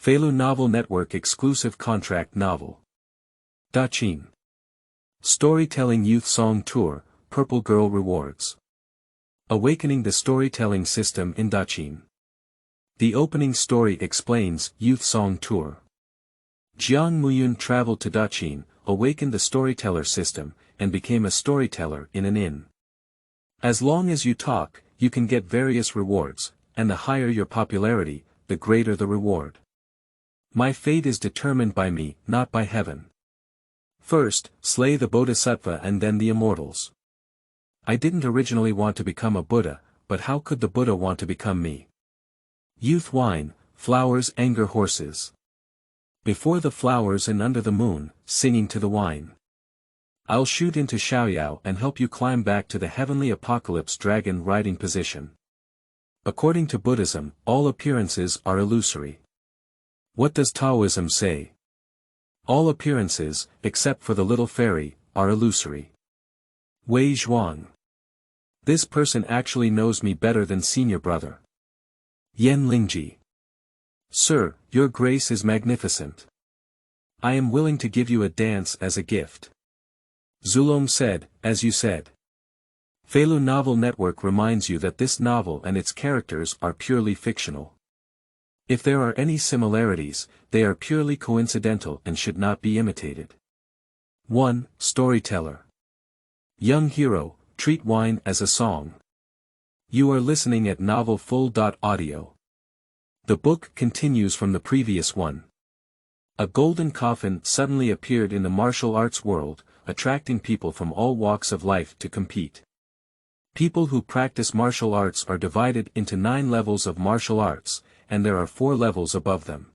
Feilu Novel Network exclusive contract novel. Daqin. Storytelling Youth Song Tour, Purple Girl Rewards. Awakening the Storytelling System in Daqin. The opening story explains Youth Song Tour. Jiang Muyun traveled to Daqin, awakened the storyteller system, and became a storyteller in an inn. As long as you talk, you can get various rewards, and the higher your popularity, the greater the reward. My fate is determined by me, not by heaven. First, slay the Bodhisattva and then the immortals. I didn't originally want to become a Buddha, but how could the Buddha want to become me? Youth wine, flowers anger horses. Before the flowers and under the moon, singing to the wine. I'll shoot into Xiaoyao and help you climb back to the heavenly apocalypse dragon riding position. According to Buddhism, all appearances are illusory. What does Taoism say? All appearances, except for the little fairy, are illusory. Wei Zhuang. This person actually knows me better than senior brother. Lingji. Sir, your grace is magnificent. I am willing to give you a dance as a gift. Zulong said, as you said. Feilu Novel Network reminds you that this novel and its characters are purely fictional. If there are any similarities, they are purely coincidental and should not be imitated. 1. Storyteller. Young hero, treat wine as a song. You are listening at novelfull.audio. The book continues from the previous one. A golden coffin suddenly appeared in the martial arts world, attracting people from all walks of life to compete. People who practice martial arts are divided into 9 levels of martial arts, and there are 4 levels above them.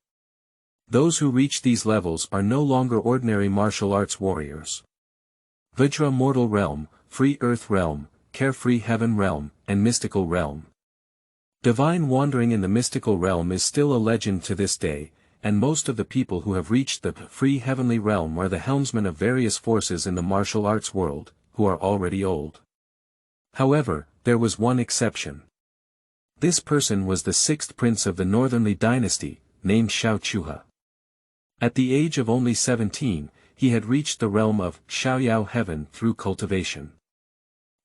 Those who reach these levels are no longer ordinary martial arts warriors. Vajra Mortal Realm, Free Earth Realm, Carefree Heaven Realm, and Mystical Realm. Divine wandering in the mystical realm is still a legend to this day, and most of the people who have reached the free heavenly realm are the helmsmen of various forces in the martial arts world, who are already old. However, there was one exception. This person was the 6th prince of the Northernly dynasty, named Xiaoyao. At the age of only 17, he had reached the realm of Xiaoyao heaven through cultivation.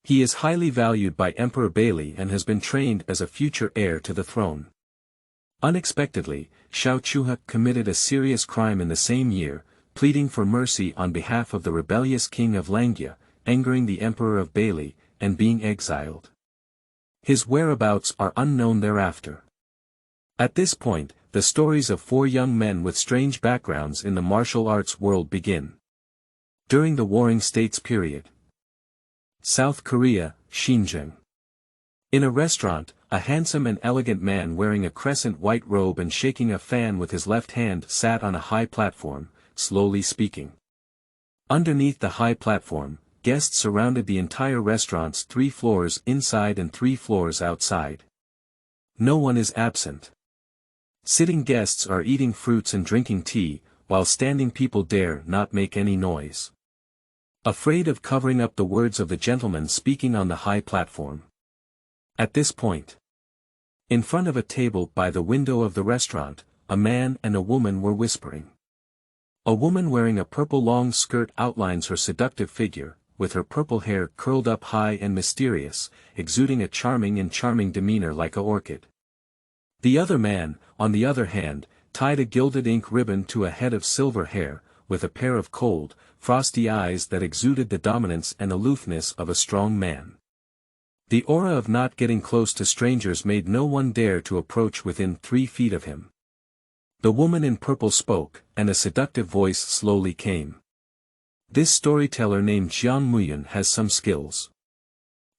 He is highly valued by Emperor Bailey and has been trained as a future heir to the throne. Unexpectedly, Xiaoyao committed a serious crime in the same year, pleading for mercy on behalf of the rebellious king of Lingji, angering the Emperor of Bailey, and being exiled. His whereabouts are unknown thereafter. At this point, the stories of 4 young men with strange backgrounds in the martial arts world begin. During the Warring States period. South Korea, Xinjiang. In a restaurant, a handsome and elegant man wearing a crescent white robe and shaking a fan with his left hand sat on a high platform, slowly speaking. Underneath the high platform, guests surrounded the entire restaurant's 3 floors inside and 3 floors outside. No one is absent. Sitting guests are eating fruits and drinking tea, while standing people dare not make any noise. Afraid of covering up the words of the gentleman speaking on the high platform. At this point, in front of a table by the window of the restaurant, a man and a woman were whispering. A woman wearing a purple long skirt outlines her seductive figure, with her purple hair curled up high and mysterious, exuding a charming demeanor like a orchid. The other man, on the other hand, tied a gilded ink ribbon to a head of silver hair, with a pair of cold, frosty eyes that exuded the dominance and aloofness of a strong man. The aura of not getting close to strangers made no one dare to approach within 3 feet of him. The woman in purple spoke, and a seductive voice slowly came. This storyteller named Jiang Muyun has some skills.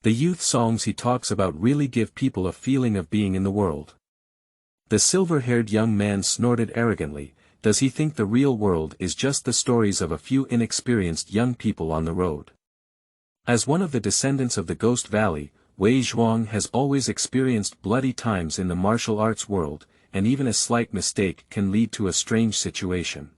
The youth songs he talks about really give people a feeling of being in the world. The silver-haired young man snorted arrogantly. Does he think the real world is just the stories of a few inexperienced young people on the road? As one of the descendants of the Ghost Valley, Wei Zhuang has always experienced bloody times in the martial arts world, and even a slight mistake can lead to a strange situation.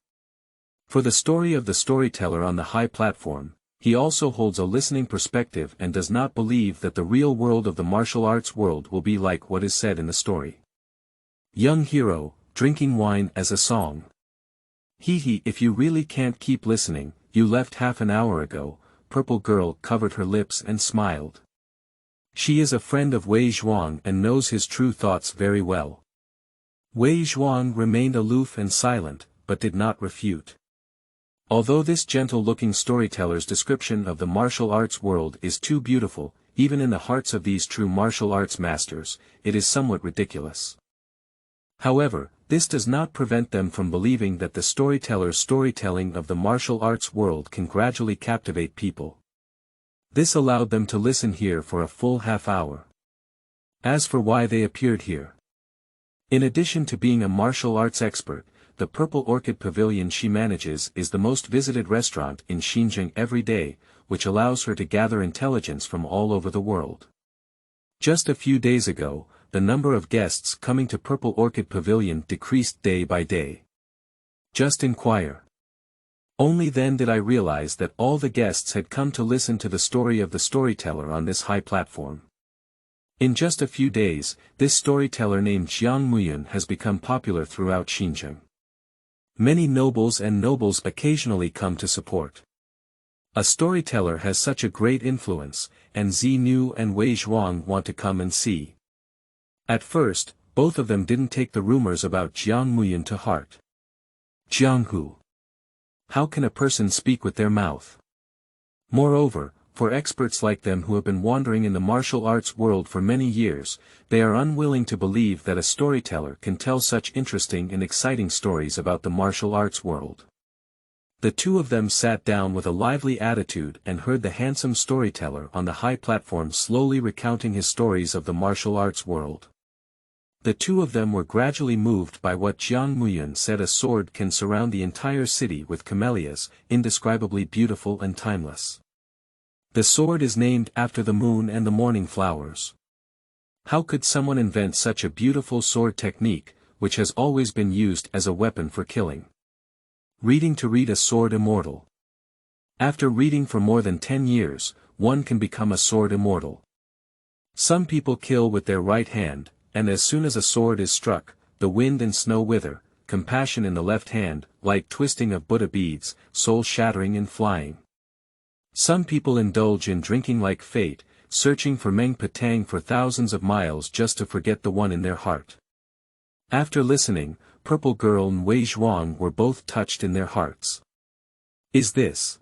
For the story of the storyteller on the high platform, he also holds a listening perspective and does not believe that the real world of the martial arts world will be like what is said in the story. Young hero, drinking wine as a song. Hee, if you really can't keep listening, you left half an hour ago. Purple Girl covered her lips and smiled. She is a friend of Wei Zhuang and knows his true thoughts very well. Wei Zhuang remained aloof and silent, but did not refute. Although this gentle-looking storyteller's description of the martial arts world is too beautiful, even in the hearts of these true martial arts masters, it is somewhat ridiculous. However, this does not prevent them from believing that the storyteller's storytelling of the martial arts world can gradually captivate people. This allowed them to listen here for a full half hour. As for why they appeared here. In addition to being a martial arts expert, the Purple Orchid Pavilion she manages is the most visited restaurant in Xinjiang every day, which allows her to gather intelligence from all over the world. Just a few days ago, the number of guests coming to Purple Orchid Pavilion decreased day by day. Just inquire. Only then did I realize that all the guests had come to listen to the story of the storyteller on this high platform. In just a few days, this storyteller named Jiang Muyun has become popular throughout Xinjiang. Many nobles and nobles occasionally come to support. A storyteller has such a great influence, and Xinu and Wei Zhuang want to come and see. At first, both of them didn't take the rumors about Jiang Muyun to heart. Jianghu. How can a person speak with their mouth? Moreover, for experts like them who have been wandering in the martial arts world for many years, they are unwilling to believe that a storyteller can tell such interesting and exciting stories about the martial arts world. The two of them sat down with a lively attitude and heard the handsome storyteller on the high platform slowly recounting his stories of the martial arts world. The two of them were gradually moved by what Jiang Muyun said: a sword can surround the entire city with camellias, indescribably beautiful and timeless. The sword is named after the moon and the morning flowers. How could someone invent such a beautiful sword technique, which has always been used as a weapon for killing? Reading to read a sword immortal. After reading for more than 10 years, one can become a sword immortal. Some people kill with their right hand, and as soon as a sword is struck, the wind and snow wither, compassion in the left hand, like twisting of Buddha beads, soul shattering and flying. Some people indulge in drinking like fate, searching for Meng Patang for thousands of miles just to forget the one in their heart. After listening, Purple Girl and Wei Zhuang were both touched in their hearts. Is this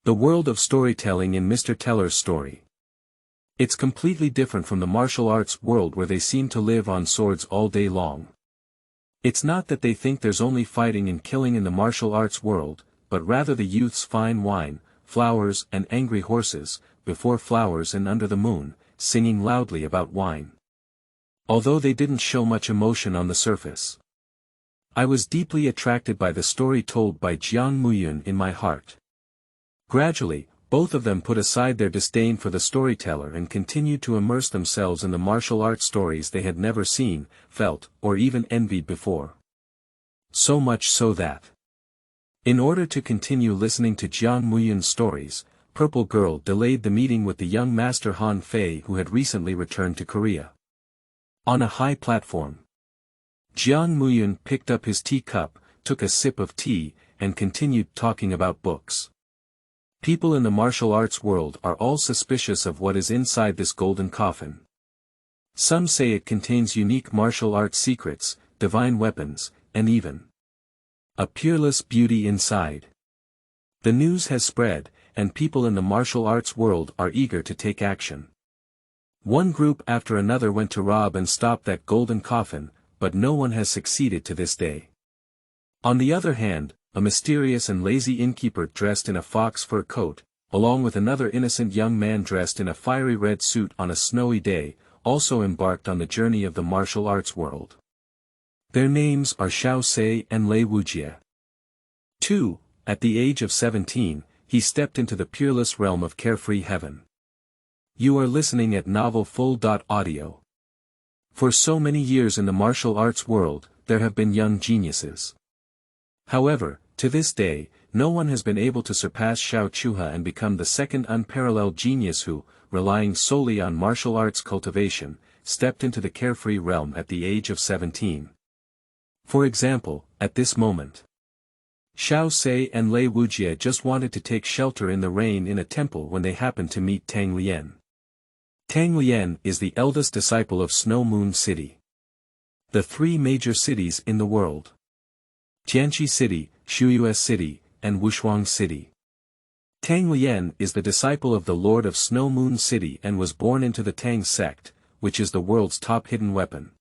the world of storytelling in Mr. Teller's story? It's completely different from the martial arts world where they seem to live on swords all day long. It's not that they think there's only fighting and killing in the martial arts world, but rather the youth's fine wine, flowers and angry horses, before flowers and under the moon, singing loudly about wine. Although they didn't show much emotion on the surface. I was deeply attracted by the story told by Jiang Muyun in my heart. Gradually, both of them put aside their disdain for the storyteller and continued to immerse themselves in the martial arts stories they had never seen, felt, or even envied before. So much so that, in order to continue listening to Jiang Muyun's stories, Purple Girl delayed the meeting with the young master Hmph who had recently returned to Korea. On a high platform, Jiang Muyun picked up his teacup, took a sip of tea, and continued talking about books. People in the martial arts world are all suspicious of what is inside this golden coffin. Some say it contains unique martial arts secrets, divine weapons, and even a peerless beauty inside. The news has spread, and people in the martial arts world are eager to take action. One group after another went to rob and stop that golden coffin, but no one has succeeded to this day. On the other hand, a mysterious and lazy innkeeper dressed in a fox fur coat, along with another innocent young man dressed in a fiery red suit on a snowy day, also embarked on the journey of the martial arts world. Their names are Xiao Sei and Lei Wujie. 2. At the age of 17, he stepped into the peerless realm of carefree heaven. You are listening at novelfull.audio. For so many years in the martial arts world, there have been young geniuses. However, to this day, no one has been able to surpass Xiao Chuha and become the second unparalleled genius who, relying solely on martial arts cultivation, stepped into the carefree realm at the age of 17. For example, at this moment, Xiao Sei and Lei Wujie just wanted to take shelter in the rain in a temple when they happened to meet Tang Lian. Tang Lian is the eldest disciple of Snow Moon City. The three major cities in the world: Tianqi City, Xiaoyao City, and Wushuang City. Tang Lian is the disciple of the Lord of Snow Moon City and was born into the Tang sect, which is the world's top hidden weapon.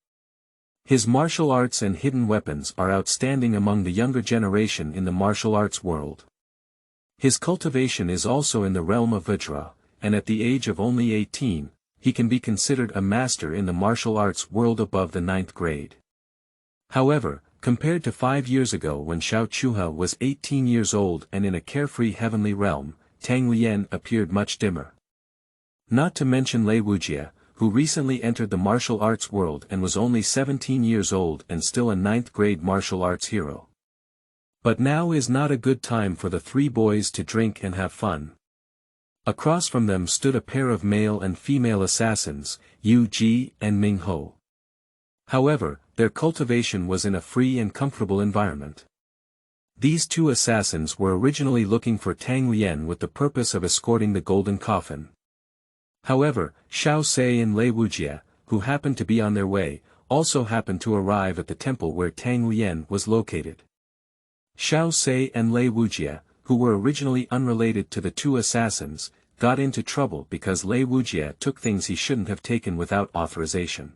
His martial arts and hidden weapons are outstanding among the younger generation in the martial arts world. His cultivation is also in the realm of Vajra, and at the age of only 18, he can be considered a master in the martial arts world above the 9th grade. However, compared to 5 years ago when Xiao Chuha was 18 years old and in a carefree heavenly realm, Tang Lian appeared much dimmer. Not to mention Lei Wujie, who recently entered the martial arts world and was only 17 years old and still a 9th grade martial arts hero. But now is not a good time for the three boys to drink and have fun. Across from them stood a pair of male and female assassins, Yu Ji and Ming Ho. However, their cultivation was in a free and comfortable environment. These two assassins were originally looking for Tang Lian with the purpose of escorting the golden coffin. However, Xiao Sei and Lei Wujie, who happened to be on their way, also happened to arrive at the temple where Tang Lian was located. Xiao Sei and Lei Wujie, who were originally unrelated to the two assassins, got into trouble because Lei Wujie took things he shouldn't have taken without authorization.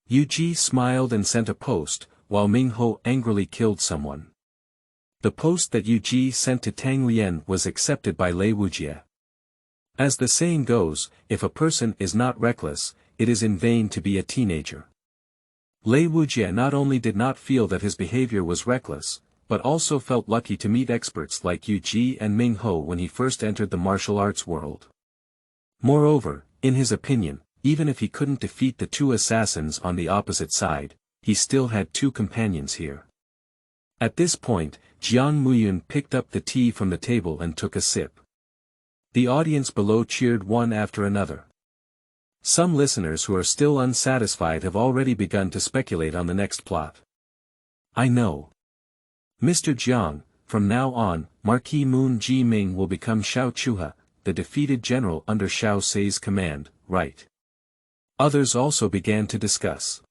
Yu Ji smiled and sent a post, while Ming Ho angrily killed someone. The post that Yu Ji sent to Tang Lian was accepted by Lei Wujie. As the saying goes, if a person is not reckless, it is in vain to be a teenager. Lei Wujie not only did not feel that his behavior was reckless, but also felt lucky to meet experts like Yu Ji and Ming Ho when he first entered the martial arts world. Moreover, in his opinion, even if he couldn't defeat the two assassins on the opposite side, he still had two companions here. At this point, Jiang Muyun picked up the tea from the table and took a sip. The audience below cheered one after another. Some listeners who are still unsatisfied have already begun to speculate on the next plot. I know. Mr. Jiang, from now on, Marquis Moon Ji Ming will become Xiao Chuha, the defeated general under Xiao Sei's command, right? Others also began to discuss.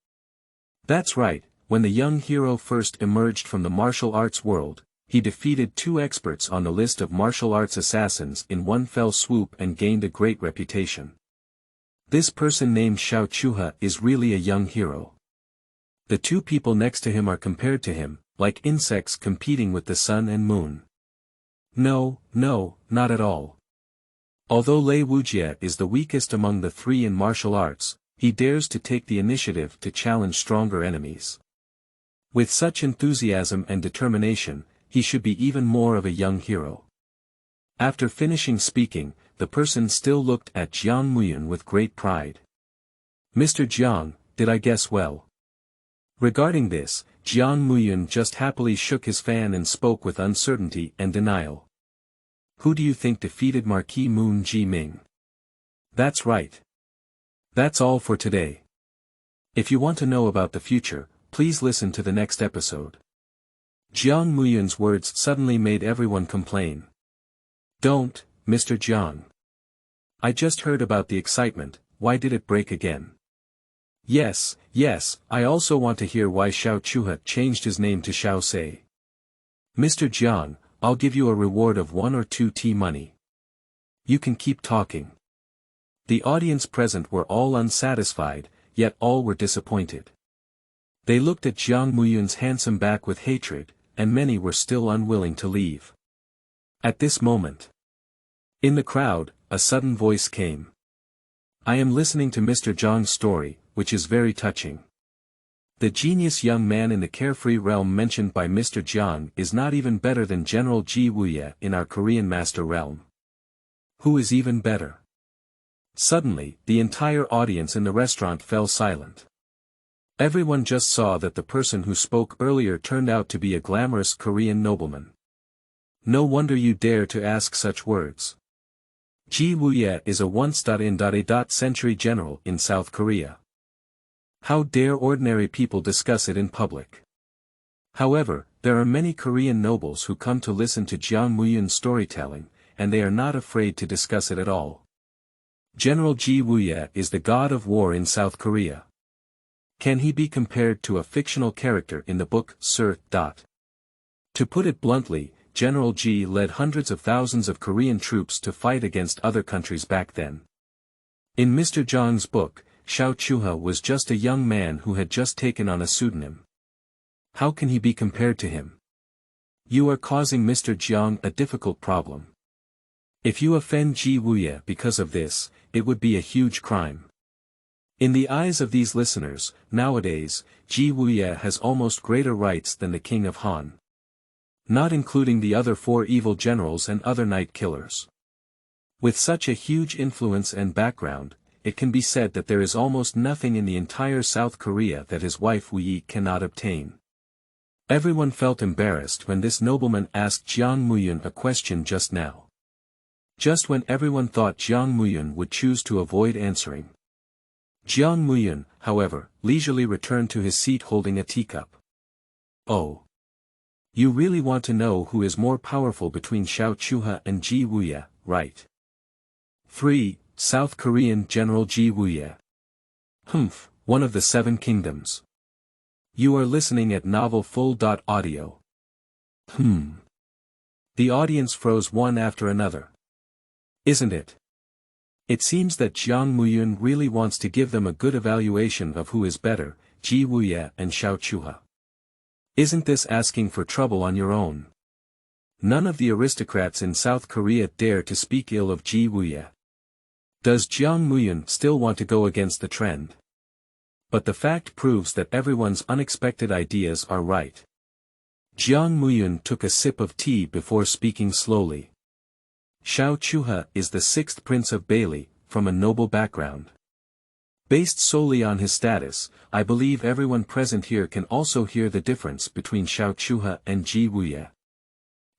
That's right, when the young hero first emerged from the martial arts world, he defeated two experts on the list of martial arts assassins in one fell swoop and gained a great reputation. This person named Xiao Chuha is really a young hero. The two people next to him are compared to him, like insects competing with the sun and moon. No, not at all. Although Lei Wujie is the weakest among the three in martial arts, he dares to take the initiative to challenge stronger enemies. With such enthusiasm and determination, he should be even more of a young hero. After finishing speaking, the person still looked at Jiang Muyun with great pride. Mr. Jiang, did I guess well? Regarding this, Jiang Muyun just happily shook his fan and spoke with uncertainty and denial. Who do you think defeated Marquis Moon Ji Ming? That's right. That's all for today. If you want to know about the future, please listen to the next episode. Jiang Muyun's words suddenly made everyone complain. Don't, Mr. Jiang. I just heard about the excitement, why did it break again? Yes, I also want to hear why Xiao Chuha changed his name to Xiao Sei. Mr. Jiang, I'll give you a reward of 1 or 2 tea money. You can keep talking. The audience present were all unsatisfied, yet all were disappointed. They looked at Jiang Muyun's handsome back with hatred, and many were still unwilling to leave. At this moment, in the crowd, a sudden voice came. I am listening to Mr. Jiang's story, which is very touching. The genius young man in the carefree realm mentioned by Mr. Jiang is not even better than General Ji Wuye in our Korean master realm. Who is even better? Suddenly, the entire audience in the restaurant fell silent. Everyone just saw that the person who spoke earlier turned out to be a glamorous Korean nobleman. No wonder you dare to ask such words. Ji Wuye is a once-in-a-century general in South Korea. How dare ordinary people discuss it in public? However, there are many Korean nobles who come to listen to Jiang Muyun's storytelling, and they are not afraid to discuss it at all. General Wuye is the god of war in South Korea. Can he be compared to a fictional character in the book Sir. To put it bluntly, General Ji led hundreds of thousands of Korean troops to fight against other countries back then. In Mr. Jiang's book, Xiaoyao was just a young man who had just taken on a pseudonym. How can he be compared to him? You are causing Mr. Jiang a difficult problem. If you offend Wuye because of this, it would be a huge crime. In the eyes of these listeners, nowadays, Wuye has almost greater rights than the king of Han. Not including the other 4 evil generals and other night killers. With such a huge influence and background, it can be said that there is almost nothing in the entire South Korea that his wife Wuye cannot obtain. Everyone felt embarrassed when this nobleman asked Jiang Muyun a question just now. Just when everyone thought Jiang Muyun would choose to avoid answering. Jiang Muyun, however, leisurely returned to his seat holding a teacup. Oh. You really want to know who is more powerful between Xiaoyao and Wuye, right? 3. South Korean General Wuye. Hmph, one of the 7 kingdoms. You are listening at novelfull.audio. The audience froze one after another. Isn't it? It seems that Jiang Muyun really wants to give them a good evaluation of who is better, Wuye and Xiaoyao. Isn't this asking for trouble on your own? None of the aristocrats in South Korea dare to speak ill of Wuye. Does Jiang Muyun still want to go against the trend? But the fact proves that everyone's unexpected ideas are right. Jiang Muyun took a sip of tea before speaking slowly. Xiaoyao is the 6th prince of Bailey, from a noble background. Based solely on his status, I believe everyone present here can also hear the difference between Xiaoyao and Wuye.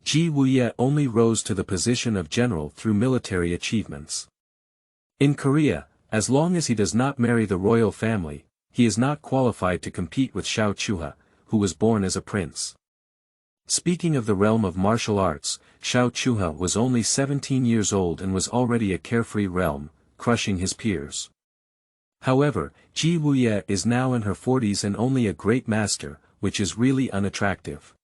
Wuye only rose to the position of general through military achievements. In Korea, as long as he does not marry the royal family, he is not qualified to compete with Xiaoyao, who was born as a prince. Speaking of the realm of martial arts, Xiaoyao was only 17 years old and was already a carefree realm, crushing his peers. However, Wuye is now in her 40s and only a great master, which is really unattractive.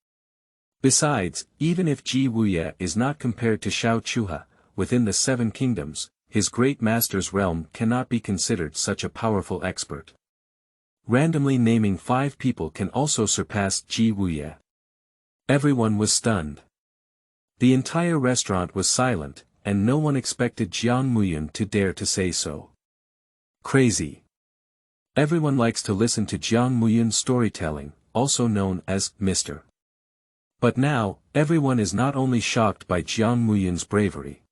Besides, even if Wuye is not compared to Xiaoyao, within the 7 kingdoms, his great master's realm cannot be considered such a powerful expert. Randomly naming 5 people can also surpass Wuye. Everyone was stunned. The entire restaurant was silent, and no one expected Jiang Muyun to dare to say so. Crazy. Everyone likes to listen to Jiang Muyun's storytelling, also known as Mr. But now, everyone is not only shocked by Jiang Muyun's bravery.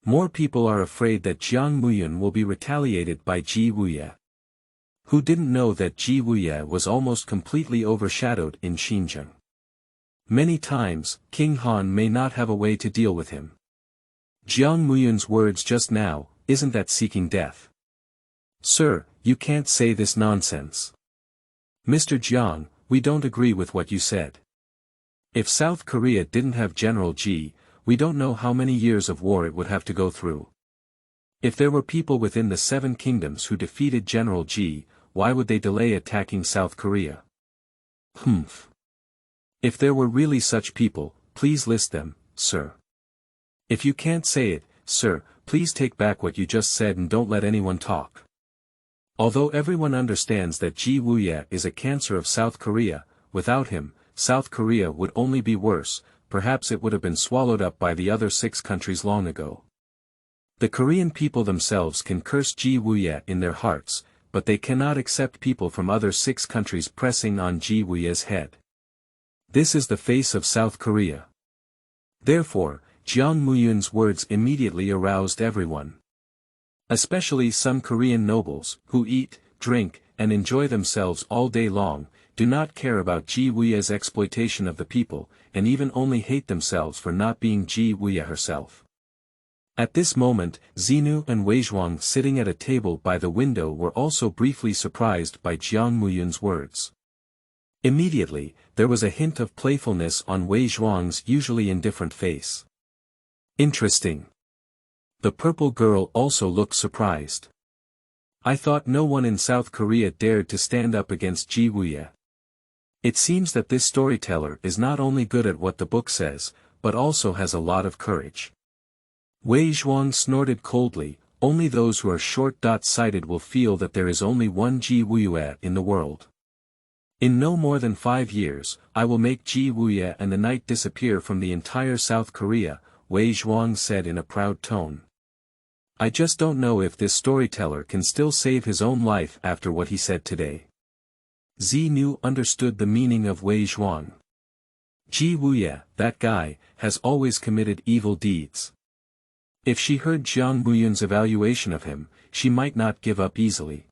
More people are afraid that Jiang Muyun will be retaliated by Wuye. Who didn't know that Wuye was almost completely overshadowed in Xinjiang? Many times, King Han may not have a way to deal with him. Jiang Muyun's words just now, isn't that seeking death? Sir, you can't say this nonsense. Mr. Jiang, we don't agree with what you said. If South Korea didn't have General Ji, we don't know how many years of war it would have to go through. If there were people within the 7 kingdoms who defeated General Ji, why would they delay attacking South Korea? Hmph. If there were really such people, please list them, sir. If you can't say it, sir, please take back what you just said and don't let anyone talk. Although everyone understands that Wuye is a cancer of South Korea, without him, South Korea would only be worse, perhaps it would have been swallowed up by the other 6 countries long ago. The Korean people themselves can curse Wuye in their hearts, but they cannot accept people from other 6 countries pressing on Wuye's head. This is the face of South Korea. Therefore, Jiang Muyun's words immediately aroused everyone. Especially some Korean nobles, who eat, drink, and enjoy themselves all day long, do not care about Wuye's exploitation of the people, and even only hate themselves for not being Wuye herself. At this moment, Xinu and Wei Zhuang sitting at a table by the window were also briefly surprised by Jiang Muyun's words. Immediately, there was a hint of playfulness on Wei Zhuang's usually indifferent face. Interesting. The purple girl also looked surprised. I thought no one in South Korea dared to stand up against Wuye. It seems that this storyteller is not only good at what the book says, but also has a lot of courage. Wei Zhuang snorted coldly. Only those who are short-sighted will feel that there is only one Wuye in the world. In no more than 5 years, I will make Wuye and the night disappear from the entire South Korea, Wei Zhuang said in a proud tone. I just don't know if this storyteller can still save his own life after what he said today. Xinu understood the meaning of Wei Zhuang. Wuye, that guy, has always committed evil deeds. If she heard Jiang Muyun's evaluation of him, she might not give up easily.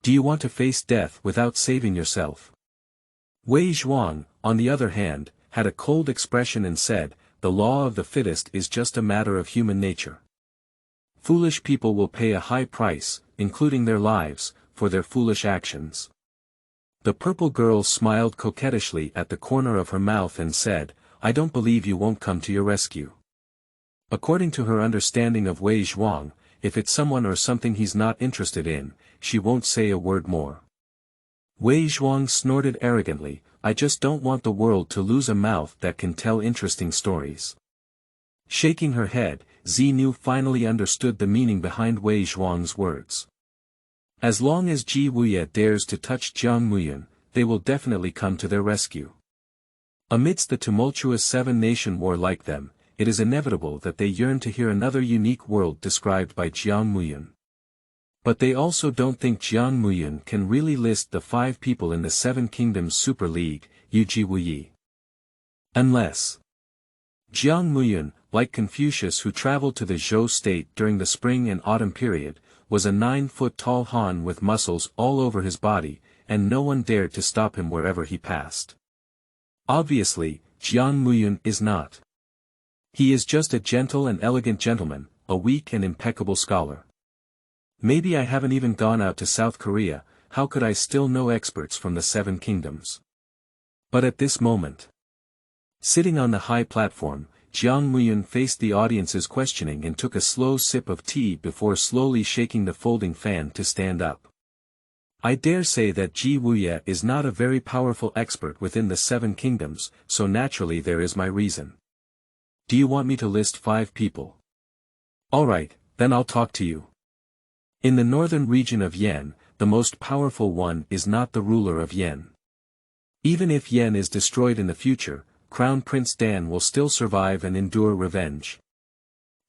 Do you want to face death without saving yourself? Wei Zhuang, on the other hand, had a cold expression and said, the law of the fittest is just a matter of human nature. Foolish people will pay a high price, including their lives, for their foolish actions. The purple girl smiled coquettishly at the corner of her mouth and said, I don't believe you won't come to your rescue. According to her understanding of Wei Zhuang, if it's someone or something he's not interested in, she won't say a word more. Wei Zhuang snorted arrogantly, I just don't want the world to lose a mouth that can tell interesting stories. Shaking her head, Xinu finally understood the meaning behind Wei Zhuang's words. As long as Wuye dares to touch Jiang Muyun, they will definitely come to their rescue. Amidst the tumultuous seven-nation war like them, it is inevitable that they yearn to hear another unique world described by Jiang Muyun. But they also don't think Jiang Muyun can really list the 5 people in the Seven Kingdoms Super League, Wuye. Unless Jiang Muyun, like Confucius who traveled to the Zhou state during the spring and autumn period, was a 9-foot-tall Han with muscles all over his body, and no one dared to stop him wherever he passed. Obviously, Jiang Muyun is not. He is just a gentle and elegant gentleman, a weak and impeccable scholar. Maybe I haven't even gone out to South Korea, how could I still know experts from the Seven Kingdoms? But at this moment, sitting on the high platform, Jiang Muyun faced the audience's questioning and took a slow sip of tea before slowly shaking the folding fan to stand up. I dare say that Wuye is not a very powerful expert within the Seven Kingdoms, so naturally there is my reason. Do you want me to list 5 people? Alright, then I'll talk to you. In the northern region of Yen, the most powerful one is not the ruler of Yen. Even if Yen is destroyed in the future, Crown Prince Dan will still survive and endure revenge.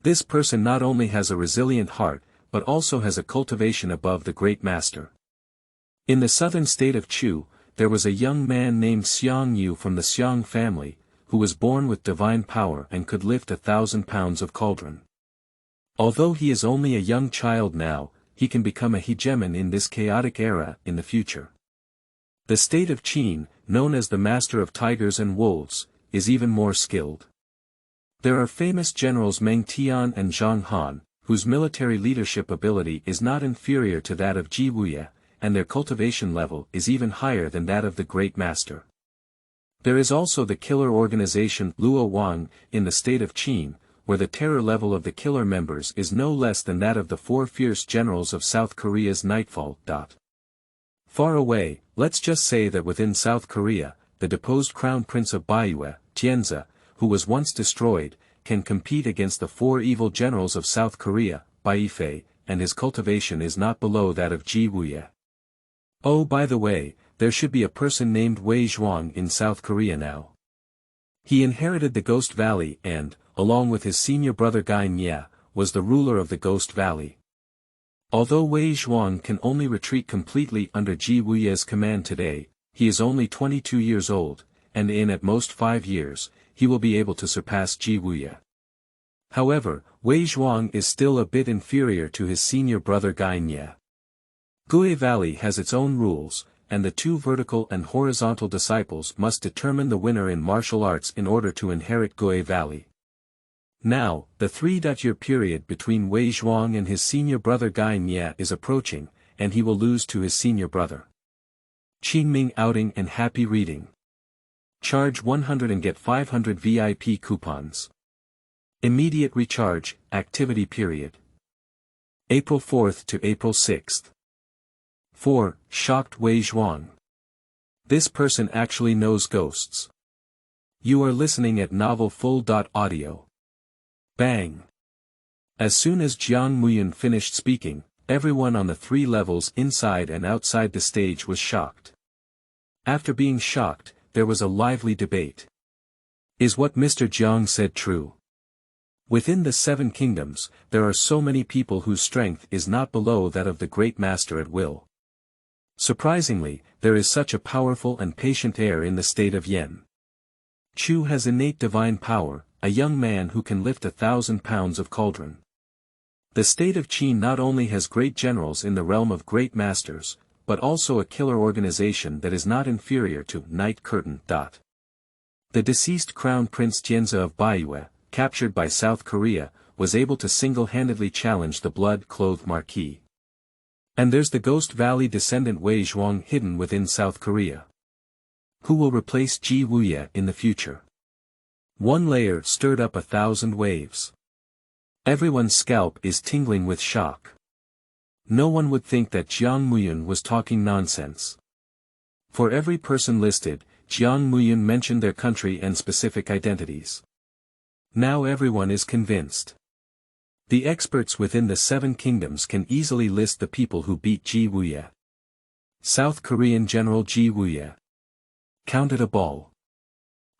This person not only has a resilient heart, but also has a cultivation above the great master. In the southern state of Chu, there was a young man named Xiaoyao from the Xiang family, who was born with divine power and could lift 1,000 pounds of cauldron. Although he is only a young child now, he can become a hegemon in this chaotic era in the future. The state of Qin, known as the master of tigers and wolves, is even more skilled. There are famous generals Meng Tian and Zhang Han, whose military leadership ability is not inferior to that of Wuye, and their cultivation level is even higher than that of the great master. There is also the killer organization Luo Wang in the state of Qin, where the terror level of the killer members is no less than that of the 4 fierce generals of South Korea's Nightfall. Far away, let's just say that within South Korea, the deposed crown prince of Baiyue, Tianzi, who was once destroyed, can compete against the 4 evil generals of South Korea, Baifei, and his cultivation is not below that of Wuye. Oh, by the way, there should be a person named Wei Zhuang in South Korea now. He inherited the Ghost Valley and, along with his senior brother Gai Nye, was the ruler of the Ghost Valley. Although Wei Zhuang can only retreat completely under Wuye's command today, he is only 22 years old, and in at most 5 years, he will be able to surpass Wuye. However, Wei Zhuang is still a bit inferior to his senior brother Gai Nye. Wuye Valley has its own rules, and the 2 vertical and horizontal disciples must determine the winner in martial arts in order to inherit Wuye Valley. Now, the 3-year period between Wei Zhuang and his senior brother Gai Nye is approaching, and he will lose to his senior brother. Qingming outing and happy reading. Charge 100 and get 500 VIP coupons. Immediate recharge, activity period. April 4th to April 6th. 4. Shocked Wei Zhuang. This person actually knows ghosts. You are listening at novel full.audio. Bang. As soon as Jiang Muyun finished speaking, everyone on the 3 levels inside and outside the stage was shocked. After being shocked, there was a lively debate. Is what Mr. Jiang said true? Within the 7 kingdoms, there are so many people whose strength is not below that of the great master at will. Surprisingly, there is such a powerful and patient heir in the state of Yen. Chu has innate divine power, a young man who can lift 1,000 pounds of cauldron. The state of Qin not only has great generals in the realm of great masters, but also a killer organization that is not inferior to Night Curtain. The deceased Crown Prince Jianze of Baiyue, captured by South Korea, was able to single-handedly challenge the blood-clothed Marquis. And there's the Ghost Valley descendant Wei Zhuang hidden within South Korea. Who will replace Ji Wuye in the future? One layer stirred up 1,000 waves. Everyone's scalp is tingling with shock. No one would think that Jiang Muyun was talking nonsense. For every person listed, Jiang Muyun mentioned their country and specific identities. Now everyone is convinced. The experts within the 7 kingdoms can easily list the people who beat Ji Wuye. South Korean General Ji Wuye. Counted a ball.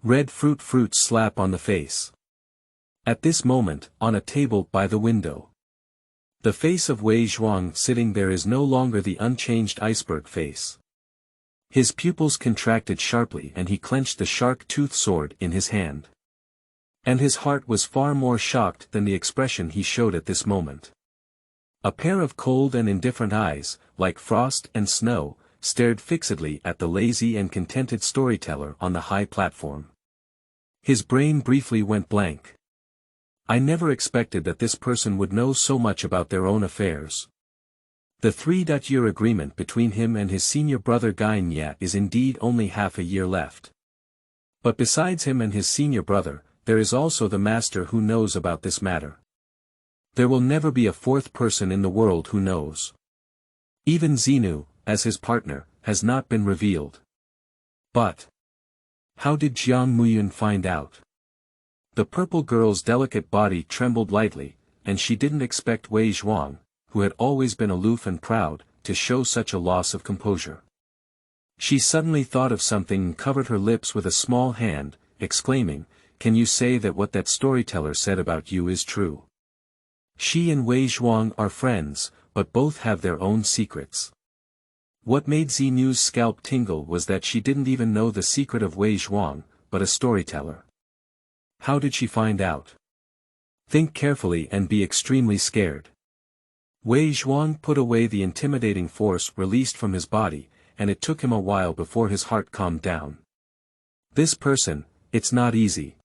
Red fruit slap on the face. At this moment, on a table by the window. The face of Wei Zhuang sitting there is no longer the unchanged iceberg face. His pupils contracted sharply and he clenched the shark-toothed sword in his hand. And his heart was far more shocked than the expression he showed at this moment. A pair of cold and indifferent eyes, like frost and snow, stared fixedly at the lazy and contented storyteller on the high platform. His brain briefly went blank. I never expected that this person would know so much about their own affairs. The 3-year agreement between him and his senior brother Daqin is indeed only half a year left. But besides him and his senior brother, there is also the master who knows about this matter. There will never be a 4th person in the world who knows. Even Xenu, as his partner, has not been revealed. But how did Jiang Muyun find out? The purple girl's delicate body trembled lightly, and she didn't expect Wei Zhuang, who had always been aloof and proud, to show such a loss of composure. She suddenly thought of something and covered her lips with a small hand, exclaiming, "Can you say that what that storyteller said about you is true?" She and Wei Zhuang are friends, but both have their own secrets. What made Xenu's scalp tingle was that she didn't even know the secret of Wei Zhuang, but a storyteller. How did she find out? Think carefully and be extremely scared. Wei Zhuang put away the intimidating force released from his body, and it took him a while before his heart calmed down. This person, it's not easy.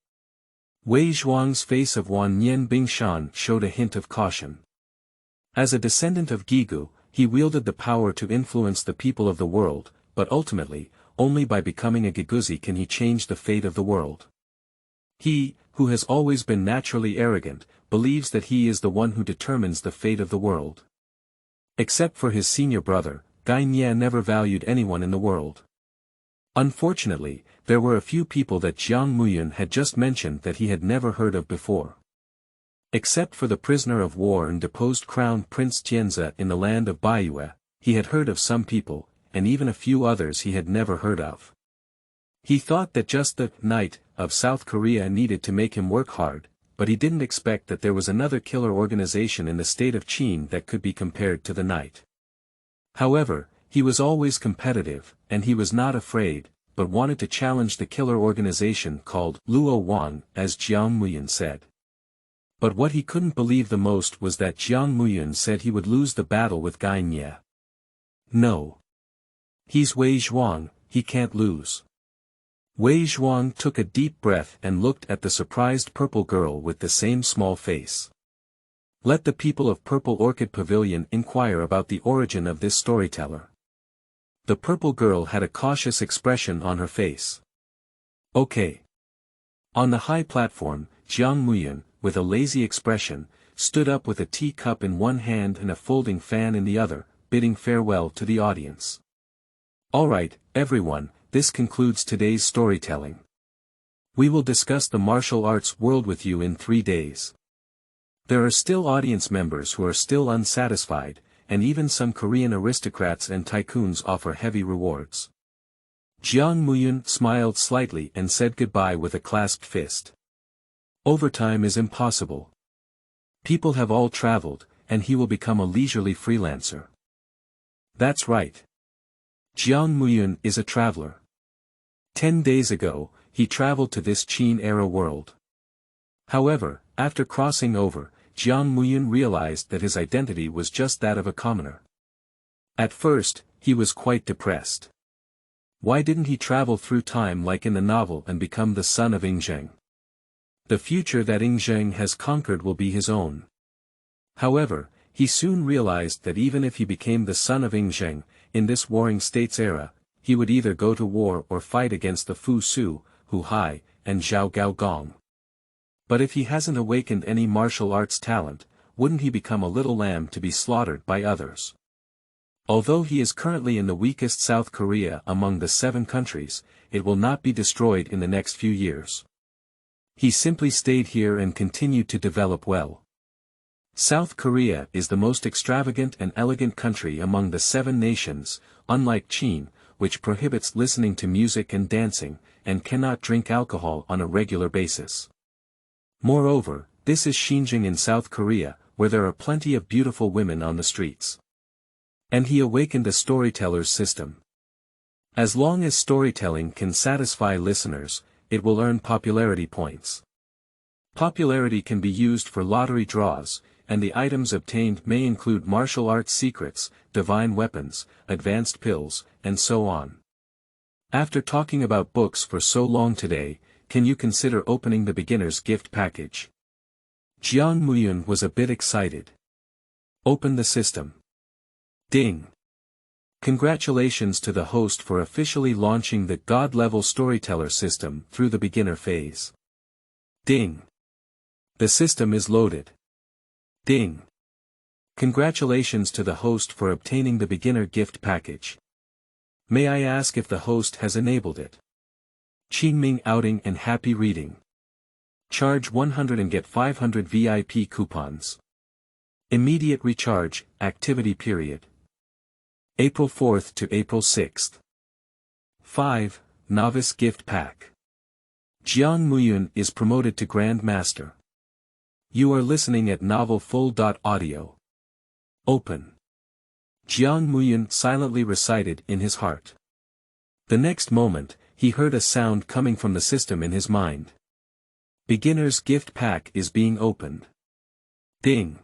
Wei Zhuang's face of Wan Nian Bingshan showed a hint of caution. As a descendant of Gigu, he wielded the power to influence the people of the world, but ultimately, only by becoming a Giguzi can he change the fate of the world. He, who has always been naturally arrogant, believes that he is the one who determines the fate of the world. Except for his senior brother, Daqin never valued anyone in the world. Unfortunately, there were a few people that Jiang Muyun had just mentioned that he had never heard of before. Except for the prisoner of war and deposed Crown Prince Jianze in the land of Baiyue, he had heard of some people, and even a few others he had never heard of. He thought that just the Knight of South Korea needed to make him work hard, but he didn't expect that there was another killer organization in the state of Qin that could be compared to the Knight. However, he was always competitive, and he was not afraid, but wanted to challenge the killer organization called Luo Wang, as Jiang Muyun said. But what he couldn't believe the most was that Jiang Muyun said he would lose the battle with Daqin. No. He's Wei Zhuang, he can't lose. Wei Zhuang took a deep breath and looked at the surprised purple girl with the same small face. Let the people of Purple Orchid Pavilion inquire about the origin of this storyteller. The purple girl had a cautious expression on her face. Okay. On the high platform, Jiang Muyun, with a lazy expression, stood up with a teacup in one hand and a folding fan in the other, bidding farewell to the audience. Alright, everyone, this concludes today's storytelling. We will discuss the martial arts world with you in 3 days. There are still audience members who are still unsatisfied, and even some Korean aristocrats and tycoons offer heavy rewards. Jiang Muyun smiled slightly and said goodbye with a clasped fist. Overtime is impossible. People have all traveled, and he will become a leisurely freelancer. That's right. Jiang Muyun is a traveler. 10 days ago, he traveled to this Qin-era world. However, after crossing over, Jiang Muyun realized that his identity was just that of a commoner. At first, he was quite depressed. Why didn't he travel through time like in the novel and become the son of Ingzheng? The future that Ingzheng has conquered will be his own. However, he soon realized that even if he became the son of Ingzheng, in this warring states era, he would either go to war or fight against the Fu Su, Hu Hai, and Zhao Gao Gong. But if he hasn't awakened any martial arts talent, wouldn't he become a little lamb to be slaughtered by others? Although he is currently in the weakest South Korea among the 7 countries, it will not be destroyed in the next few years. He simply stayed here and continued to develop well. South Korea is the most extravagant and elegant country among the 7 nations, unlike Qin, which prohibits listening to music and dancing, and cannot drink alcohol on a regular basis. Moreover, this is Xinjiang in South Korea, where there are plenty of beautiful women on the streets. And he awakened a storyteller's system. As long as storytelling can satisfy listeners, it will earn popularity points. Popularity can be used for lottery draws, and the items obtained may include martial arts secrets, divine weapons, advanced pills, and so on. After talking about books for so long today, can you consider opening the beginner's gift package? Jiang Muyun was a bit excited. Open the system. Ding. Congratulations to the host for officially launching the God-level storyteller system through the beginner phase. Ding. The system is loaded. Ding. Congratulations to the host for obtaining the beginner gift package. May I ask if the host has enabled it? Qingming outing and happy reading. Charge 100 and get 500 VIP coupons. Immediate recharge, activity period. April 4th to April 6th. 5. Novice Gift Pack. Jiang Muyun is promoted to Grand Master. You are listening at novelfull.audio. Open. Jiang Muyun silently recited in his heart. The next moment, he heard a sound coming from the system in his mind. Beginner's gift pack is being opened. Ding.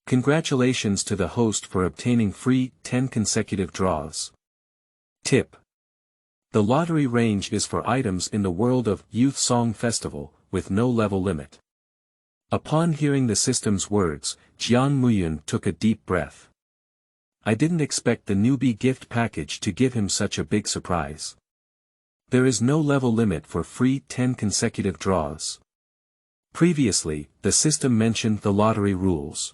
Congratulations to the host for obtaining free 10 consecutive draws. Tip. The lottery range is for items in the world of Youth Song Festival, with no level limit. Upon hearing the system's words, Jiang Muyun took a deep breath. I didn't expect the newbie gift package to give him such a big surprise. There is no level limit for free 10 consecutive draws. Previously, the system mentioned the lottery rules.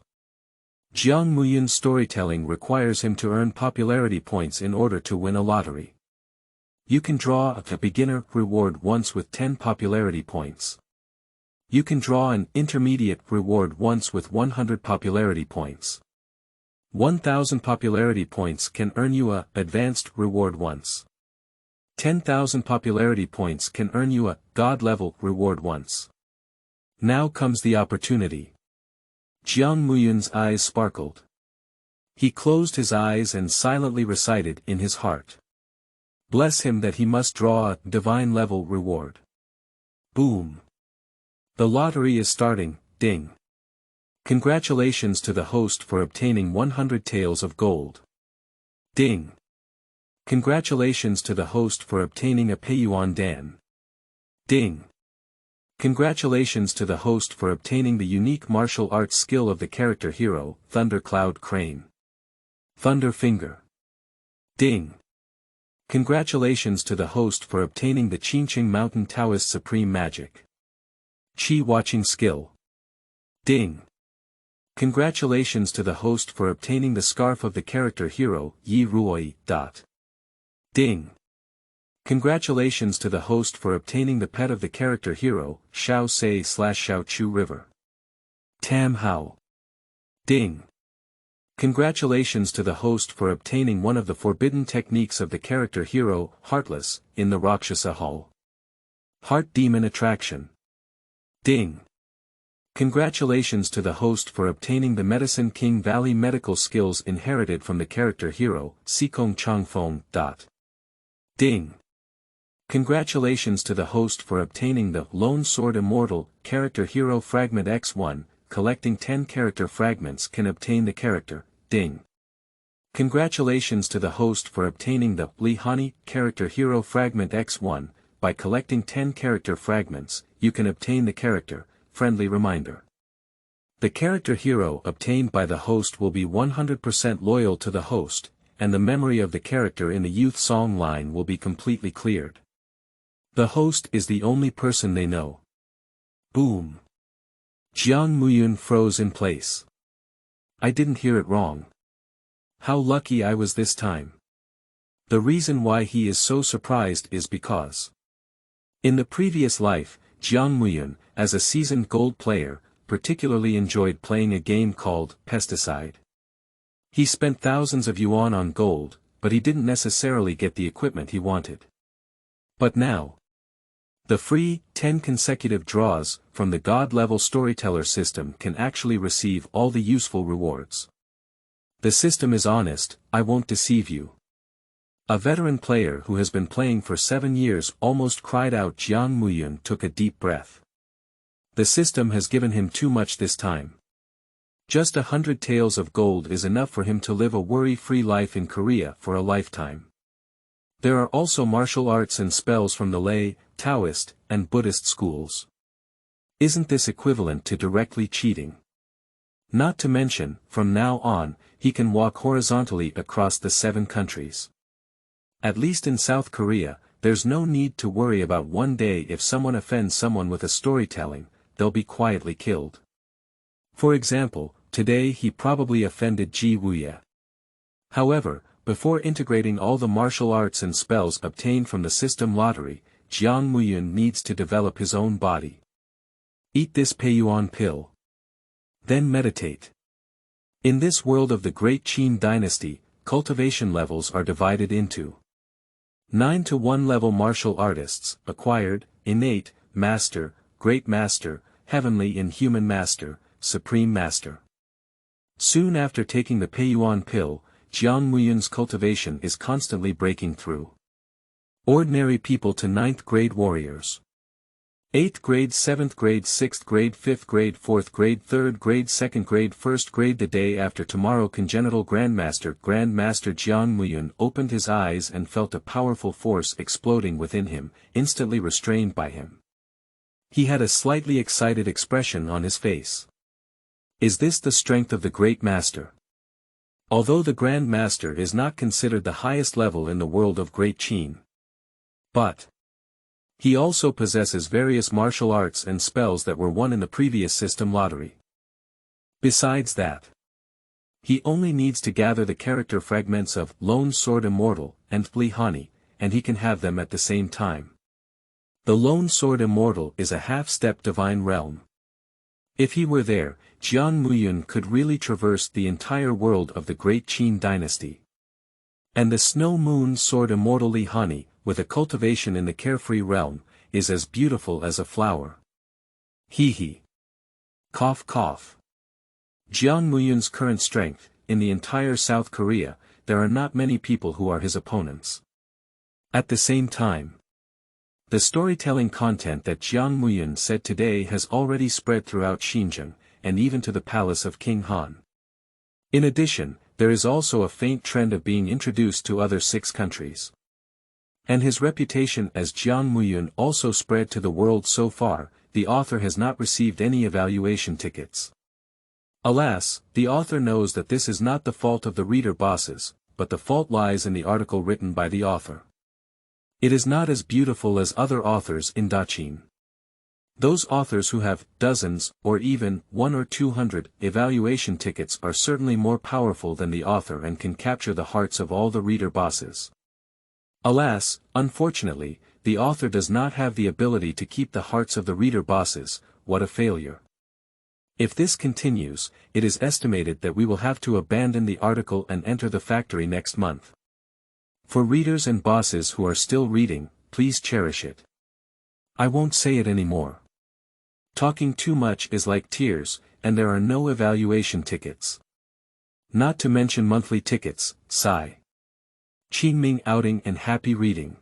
Jiang Muyun's storytelling requires him to earn popularity points in order to win a lottery. You can draw a beginner reward once with 10 popularity points. You can draw an intermediate reward once with 100 popularity points. 1,000 popularity points can earn you a advanced reward once. 10,000 popularity points can earn you a God-level reward once. Now comes the opportunity. Jiang Muyun's eyes sparkled. He closed his eyes and silently recited in his heart. Bless him that he must draw a divine-level reward. Boom. The lottery is starting, ding. Congratulations to the host for obtaining 100 taels of gold. Ding. Congratulations to the host for obtaining a EP1-10. Ding. Congratulations to the host for obtaining the unique martial arts skill of the character hero, Thundercloud Crane. Thunder Finger. Ding. Congratulations to the host for obtaining the Qingqing Mountain Taoist Supreme Magic. Qi Watching Skill. Ding. Congratulations to the host for obtaining the scarf of the character hero, Yi Ruoi. Ding. Congratulations to the host for obtaining the pet of the character hero, Xiao Se/Xiao Chu River. Tam Hao. Ding. Congratulations to the host for obtaining one of the forbidden techniques of the character hero, Heartless, in the Rakshasa Hall. Heart Demon Attraction. Ding. Congratulations to the host for obtaining the Medicine King Valley medical skills inherited from the character hero, Sikong Changfeng. Ding. Congratulations to the host for obtaining the Lone Sword Immortal character hero fragment X1. Collecting 10 character fragments can obtain the character. Ding. Congratulations to the host for obtaining the Li Hani character hero fragment X1. By collecting 10 character fragments, you can obtain the character. Friendly reminder. The character hero obtained by the host will be 100% loyal to the host, and the memory of the character in the youth song line will be completely cleared. The host is the only person they know. Boom. Jiang Muyun froze in place. I didn't hear it wrong. How lucky I was this time. The reason why he is so surprised is because in the previous life, Jiang Muyun, as a seasoned gold player, particularly enjoyed playing a game called Pesticide. He spent thousands of yuan on gold, but he didn't necessarily get the equipment he wanted. But now, the free 10 consecutive draws from the God-level Storyteller system can actually receive all the useful rewards. The system is honest, I won't deceive you. A veteran player who has been playing for 7 years almost cried out. Jiang Muyun took a deep breath. The system has given him too much this time. Just 100 taels of gold is enough for him to live a worry-free life in Korea for a lifetime. There are also martial arts and spells from the lay, Taoist, and Buddhist schools. Isn't this equivalent to directly cheating? Not to mention, from now on, he can walk horizontally across the 7 countries. At least in South Korea, there's no need to worry about one day if someone offends someone with a storytelling, they'll be quietly killed. For example, today he probably offended Wuye. However, before integrating all the martial arts and spells obtained from the system lottery, Jiang Muyun needs to develop his own body. Eat this Peiyuan pill. Then meditate. In this world of the Great Qin dynasty, cultivation levels are divided into 9 to 1 level martial artists, acquired, innate, master, great master, heavenly and human master, supreme master. Soon after taking the Peiyuan pill, Jiang Muyun's cultivation is constantly breaking through. Ordinary people to 9th grade warriors. 8th grade, 7th grade, 6th grade, 5th grade, 4th grade, 3rd grade, 2nd grade, 1st grade. The day after tomorrow, congenital Grandmaster Jiang Muyun opened his eyes and felt a powerful force exploding within him, instantly restrained by him. He had a slightly excited expression on his face. Is this the strength of the Great Master? Although the Grand Master is not considered the highest level in the world of Great Qin, but he also possesses various martial arts and spells that were won in the previous system lottery. Besides that, he only needs to gather the character fragments of Lone Sword Immortal and Li Hani, and he can have them at the same time. The Lone Sword Immortal is a half-step divine realm. If he were there, Jiang Muyun could really traverse the entire world of the Great Qin dynasty. And the Snow Moon Sword Immortal Li Hani, with a cultivation in the Carefree realm, is as beautiful as a flower. Hee hee. Cough cough. Jiang Muyun's current strength, in the entire South Korea, there are not many people who are his opponents. At the same time, the storytelling content that Jiang Muyun said today has already spread throughout Xinjiang, and even to the palace of King Han. In addition, there is also a faint trend of being introduced to other 6 countries. And his reputation as Jiang Muyun also spread to the world so far. The author has not received any evaluation tickets. Alas, the author knows that this is not the fault of the reader bosses, but the fault lies in the article written by the author. It is not as beautiful as other authors in Daqin. Those authors who have dozens, or even 100 or 200, evaluation tickets are certainly more powerful than the author and can capture the hearts of all the reader bosses. Alas, unfortunately, the author does not have the ability to keep the hearts of the reader bosses. What a failure. If this continues, it is estimated that we will have to abandon the article and enter the factory next month. For readers and bosses who are still reading, please cherish it. I won't say it anymore. Talking too much is like tears, and there are no evaluation tickets. Not to mention monthly tickets, sigh. Qingming outing and happy reading.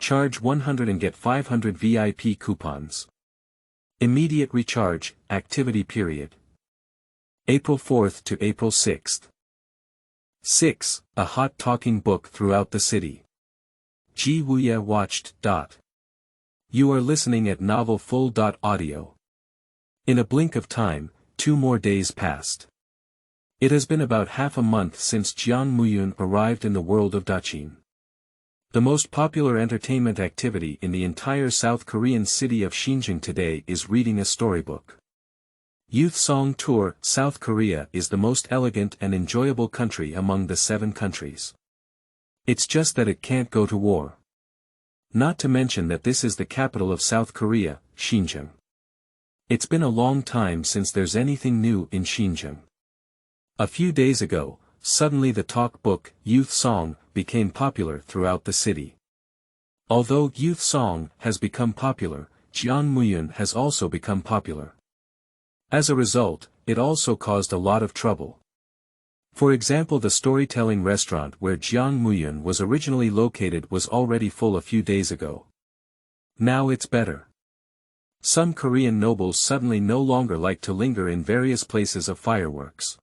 Charge 100 and get 500 VIP coupons. Immediate recharge, activity period. April 4th to April 6th. 6. A hot talking book throughout the city. Wuye watched. You are listening at Novel Full. Audio. In a blink of time, 2 more days passed. It has been about half a month since Jiang Muyun arrived in the world of Daqin. The most popular entertainment activity in the entire South Korean city of Xinjiang today is reading a storybook. Youth Song Tour. South Korea is the most elegant and enjoyable country among the 7 countries. It's just that it can't go to war. Not to mention that this is the capital of South Korea, Xinjiang. It's been a long time since there's anything new in Xinjiang. A few days ago, suddenly the talk book, Youth Song, became popular throughout the city. Although Youth Song has become popular, Jiang Muyun has also become popular. As a result, it also caused a lot of trouble. For example, the storytelling restaurant where Jiang Muyun was originally located was already full a few days ago. Now it's better. Some Korean nobles suddenly no longer like to linger in various places of fireworks.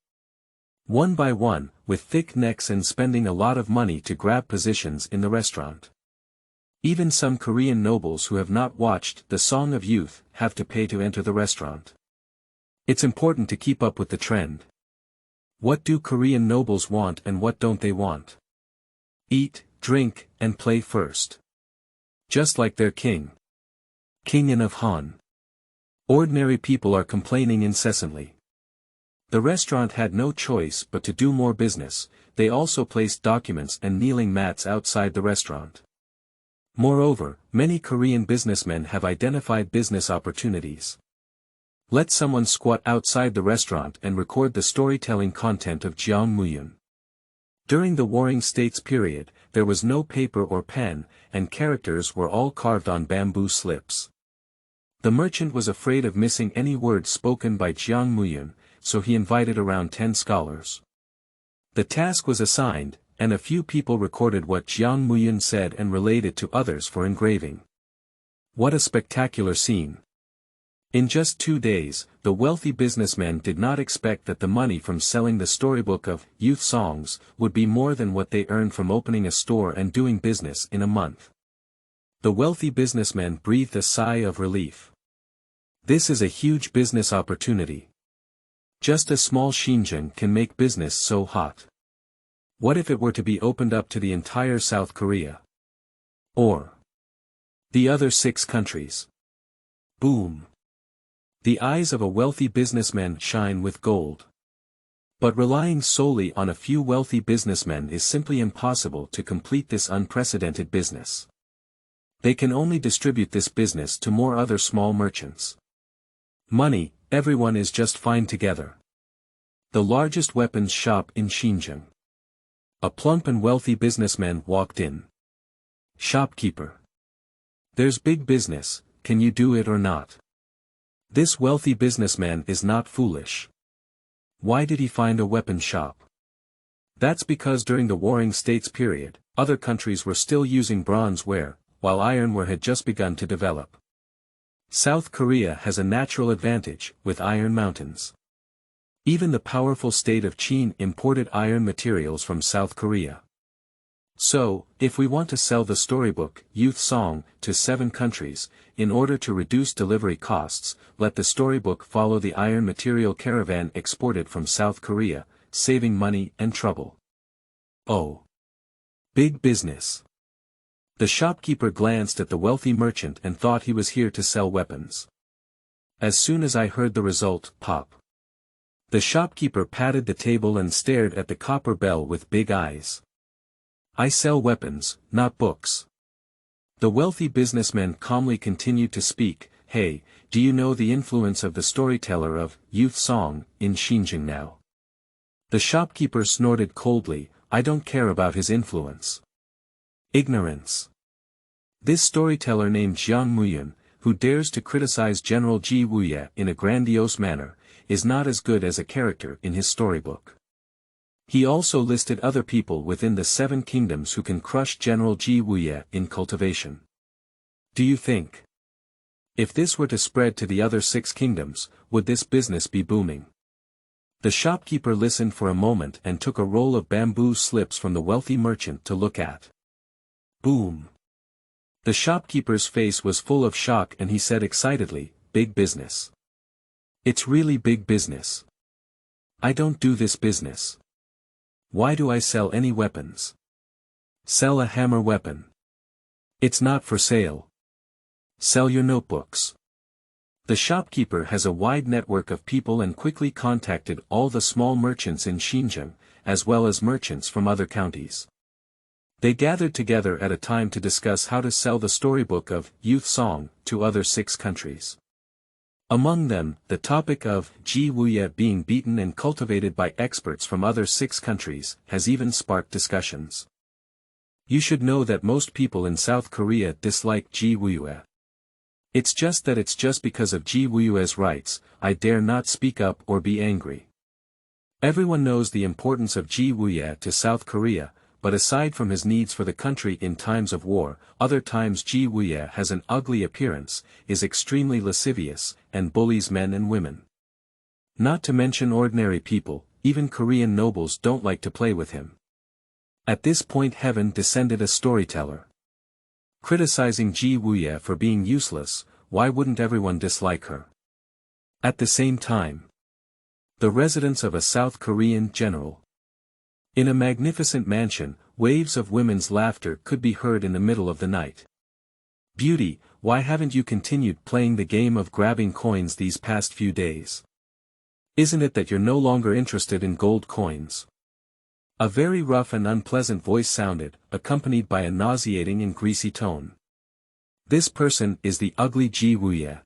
One by one, with thick necks and spending a lot of money to grab positions in the restaurant. Even some Korean nobles who have not watched The Song of Youth have to pay to enter the restaurant. It's important to keep up with the trend. What do Korean nobles want and what don't they want? Eat, drink, and play first. Just like their king. King of Han. Ordinary people are complaining incessantly. The restaurant had no choice but to do more business. They also placed documents and kneeling mats outside the restaurant. Moreover, many Korean businessmen have identified business opportunities. Let someone squat outside the restaurant and record the storytelling content of Jiang Muyun. During the Warring States period, there was no paper or pen, and characters were all carved on bamboo slips. The merchant was afraid of missing any words spoken by Jiang Muyun, so he invited around 10 scholars. The task was assigned, and a few people recorded what Jiang Muyun said and relayed it to others for engraving. What a spectacular scene! In just 2 days, the wealthy businessmen did not expect that the money from selling the storybook of Youth Songs would be more than what they earned from opening a store and doing business in a month. The wealthy businessmen breathed a sigh of relief. This is a huge business opportunity. Just a small Xinjiang can make business so hot. What if it were to be opened up to the entire South Korea? Or the other 6 countries? Boom! The eyes of a wealthy businessman shine with gold. But relying solely on a few wealthy businessmen is simply impossible to complete this unprecedented business. They can only distribute this business to more other small merchants. Money, everyone is just fine together. The largest weapons shop in Xinjiang. A plump and wealthy businessman walked in. Shopkeeper. There's big business, can you do it or not? This wealthy businessman is not foolish. Why did he find a weapon shop? That's because during the Warring States period, other countries were still using bronze ware, while ironware had just begun to develop. South Korea has a natural advantage, with iron mountains. Even the powerful state of Qin imported iron materials from South Korea. So, if we want to sell the storybook, Youth Song, to 7 countries, in order to reduce delivery costs, let the storybook follow the iron material caravan exported from South Korea, saving money and trouble. Oh! Big business! The shopkeeper glanced at the wealthy merchant and thought he was here to sell weapons. As soon as I heard the result, pop. The shopkeeper patted the table and stared at the copper bell with big eyes. I sell weapons, not books. The wealthy businessman calmly continued to speak. Hey, do you know the influence of the storyteller of youth song in Xinjiang now? The shopkeeper snorted coldly. I don't care about his influence. Ignorance. This storyteller named Jiang Muyun, who dares to criticize General Ji Wuye in a grandiose manner, is not as good as a character in his storybook. He also listed other people within the 7 kingdoms who can crush General Ji Wuye in cultivation. Do you think? If this were to spread to the other 6 kingdoms, would this business be booming? The shopkeeper listened for a moment and took a roll of bamboo slips from the wealthy merchant to look at. Boom. The shopkeeper's face was full of shock and he said excitedly, big business. It's really big business. I don't do this business. Why do I sell any weapons? Sell a hammer weapon. It's not for sale. Sell your notebooks. The shopkeeper has a wide network of people and quickly contacted all the small merchants in Xinjiang, as well as merchants from other counties. They gathered together at a time to discuss how to sell the storybook of Youth Song to other 6 countries. Among them, the topic of Ji Wuye being beaten and cultivated by experts from other 6 countries has even sparked discussions. You should know that most people in South Korea dislike Ji Wuye. It's just because of Ji Wuyue's rights, I dare not speak up or be angry. Everyone knows the importance of Ji Wuye to South Korea, but aside from his needs for the country in times of war, other times Ji Wuye has an ugly appearance, is extremely lascivious, and bullies men and women. Not to mention ordinary people, even Korean nobles don't like to play with him. At this point heaven descended a storyteller. Criticizing Ji Wuye for being useless, why wouldn't everyone dislike her? At the same time, the residence of a South Korean general. In a magnificent mansion, waves of women's laughter could be heard in the middle of the night. Beauty, why haven't you continued playing the game of grabbing coins these past few days? Isn't it that you're no longer interested in gold coins? A very rough and unpleasant voice sounded, accompanied by a nauseating and greasy tone. This person is the ugly Ji Wuye.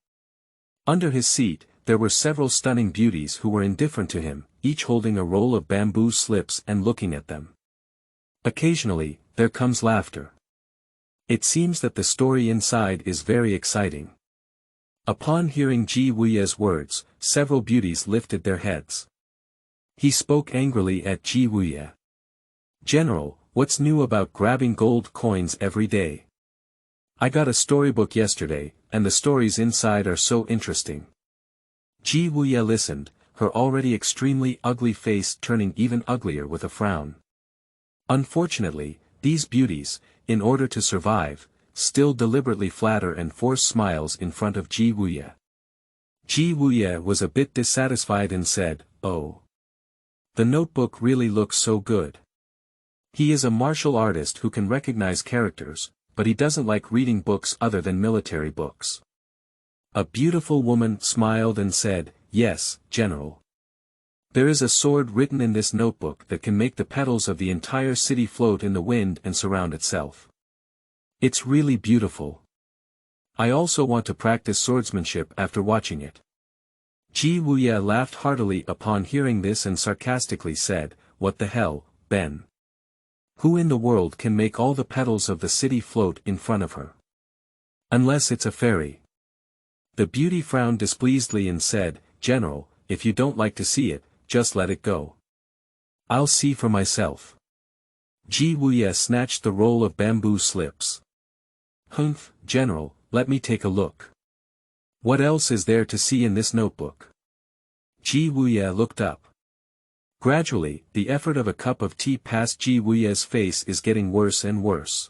Under his seat, there were several stunning beauties who were indifferent to him, each holding a roll of bamboo slips and looking at them. Occasionally, there comes laughter. It seems that the story inside is very exciting. Upon hearing Ji Wuye's words, several beauties lifted their heads. He spoke angrily at Ji Wuye. General, what's new about grabbing gold coins every day? I got a storybook yesterday, and the stories inside are so interesting. Ji Wuye listened, her already extremely ugly face turning even uglier with a frown. Unfortunately, these beauties, in order to survive, still deliberately flatter and force smiles in front of Ji Wuye. Ji Wuye was a bit dissatisfied and said, "Oh. The notebook really looks so good." He is a martial artist who can recognize characters, but he doesn't like reading books other than military books. A beautiful woman smiled and said, "Yes, General. There is a sword written in this notebook that can make the petals of the entire city float in the wind and surround itself. It's really beautiful. I also want to practice swordsmanship after watching it." Ji Wuye laughed heartily upon hearing this and sarcastically said, "What the hell, Ben? Who in the world can make all the petals of the city float in front of her? Unless it's a fairy." The beauty frowned displeasedly and said, "General, if you don't like to see it, just let it go. I'll see for myself." Ji Wuye snatched the roll of bamboo slips. "Hmph, General, let me take a look. What else is there to see in this notebook?" Ji Wuye looked up. Gradually, the effort of a cup of tea past Ji Wuye's face is getting worse and worse.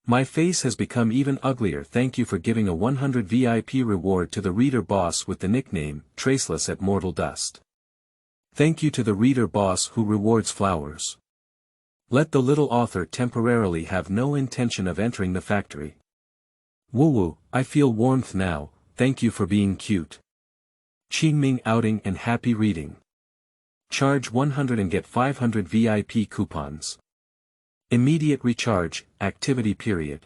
"My face has become even uglier. Thank you for giving a 100 VIP reward to the reader boss with the nickname, Traceless at Mortal Dust. Thank you to the reader boss who rewards flowers. Let the little author temporarily have no intention of entering the factory. Woo, I feel warmth now, thank you for being cute. Qingming outing and happy reading. Charge 100 and get 500 VIP coupons. Immediate recharge, activity period.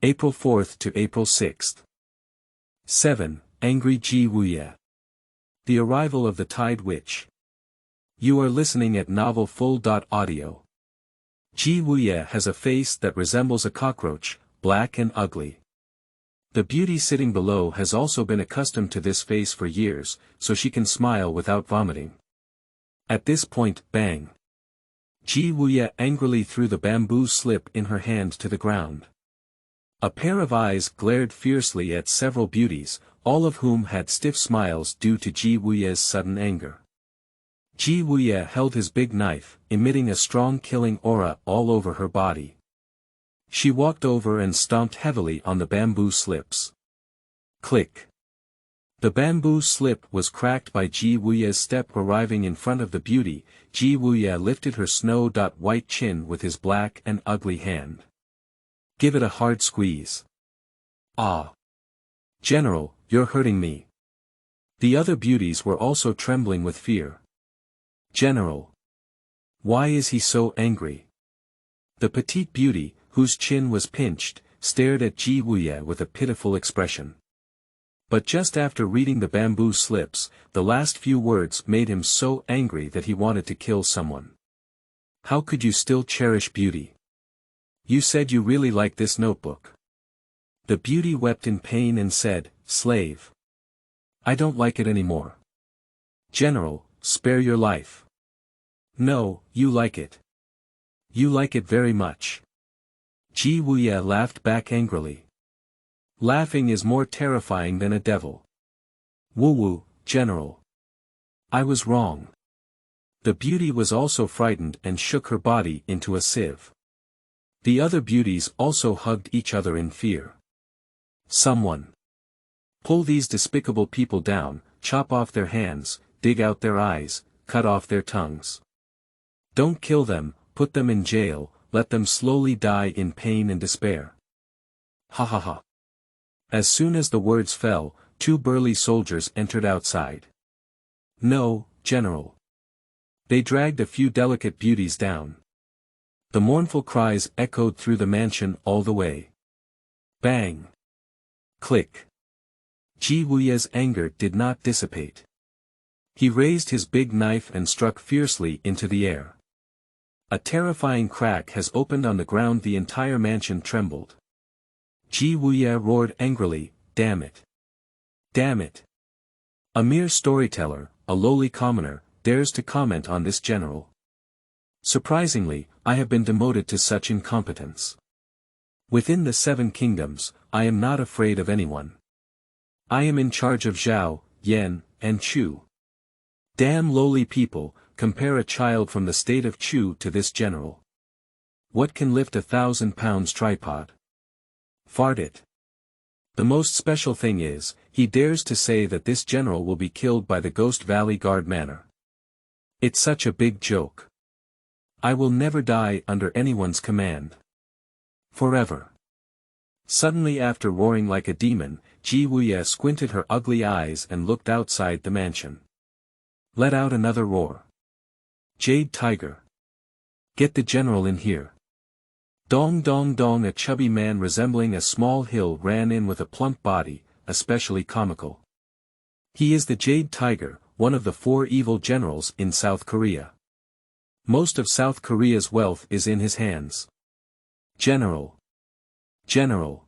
April 4th to April 6th. 7. Angry Wuye. The Arrival of the Tide Witch. You are listening at Novel Full.audio. Wuye has a face that resembles a cockroach, black and ugly. The beauty sitting below has also been accustomed to this face for years, so she can smile without vomiting. At this point, bang. Wuye angrily threw the bamboo slip in her hand to the ground. A pair of eyes glared fiercely at several beauties, all of whom had stiff smiles due to Wuye's sudden anger. Wuye held his big knife, emitting a strong killing aura all over her body. She walked over and stomped heavily on the bamboo slips. Click. The bamboo slip was cracked by Wuye's step arriving in front of the beauty. Wuye lifted her snow-white chin with his black and ugly hand. Give it a hard squeeze. Ah. General, you're hurting me. The other beauties were also trembling with fear. General. Why is he so angry? The petite beauty, whose chin was pinched, stared at Wuye with a pitiful expression. But just after reading the bamboo slips, the last few words made him so angry that he wanted to kill someone. How could you still cherish beauty? You said you really liked this notebook. The beauty wept in pain and said, Slave. I don't like it anymore. General, spare your life. No, you like it. You like it very much. Wuye laughed back angrily. Laughing is more terrifying than a devil. Woo, General. I was wrong. The beauty was also frightened and shook her body into a sieve. The other beauties also hugged each other in fear. Someone. Pull these despicable people down, chop off their hands, dig out their eyes, cut off their tongues. Don't kill them, put them in jail, let them slowly die in pain and despair. Ha ha ha. As soon as the words fell, 2 burly soldiers entered outside. No, General. They dragged a few delicate beauties down. The mournful cries echoed through the mansion all the way. Bang. Click. Wuye's anger did not dissipate. He raised his big knife and struck fiercely into the air. A terrifying crack has opened on the ground. The entire mansion trembled. Wuye roared angrily, damn it. Damn it. A mere storyteller, a lowly commoner, dares to comment on this general. Surprisingly, I have been demoted to such incompetence. Within the 7 kingdoms, I am not afraid of anyone. I am in charge of Zhao, Yan, and Chu. Damn lowly people, compare a child from the state of Chu to this general. What can lift 1,000 pounds tripod? Fart it. The most special thing is, he dares to say that this general will be killed by the Ghost Valley Guard Manor. It's such a big joke. I will never die under anyone's command. Forever. Suddenly, after roaring like a demon, Wuye squinted her ugly eyes and looked outside the mansion. Let out another roar. Jade Tiger. Get the general in here. Dong dong dong. A chubby man resembling a small hill ran in with a plump body, especially comical. He is the Jade Tiger, one of the 4 evil generals in South Korea. Most of South Korea's wealth is in his hands. General. General.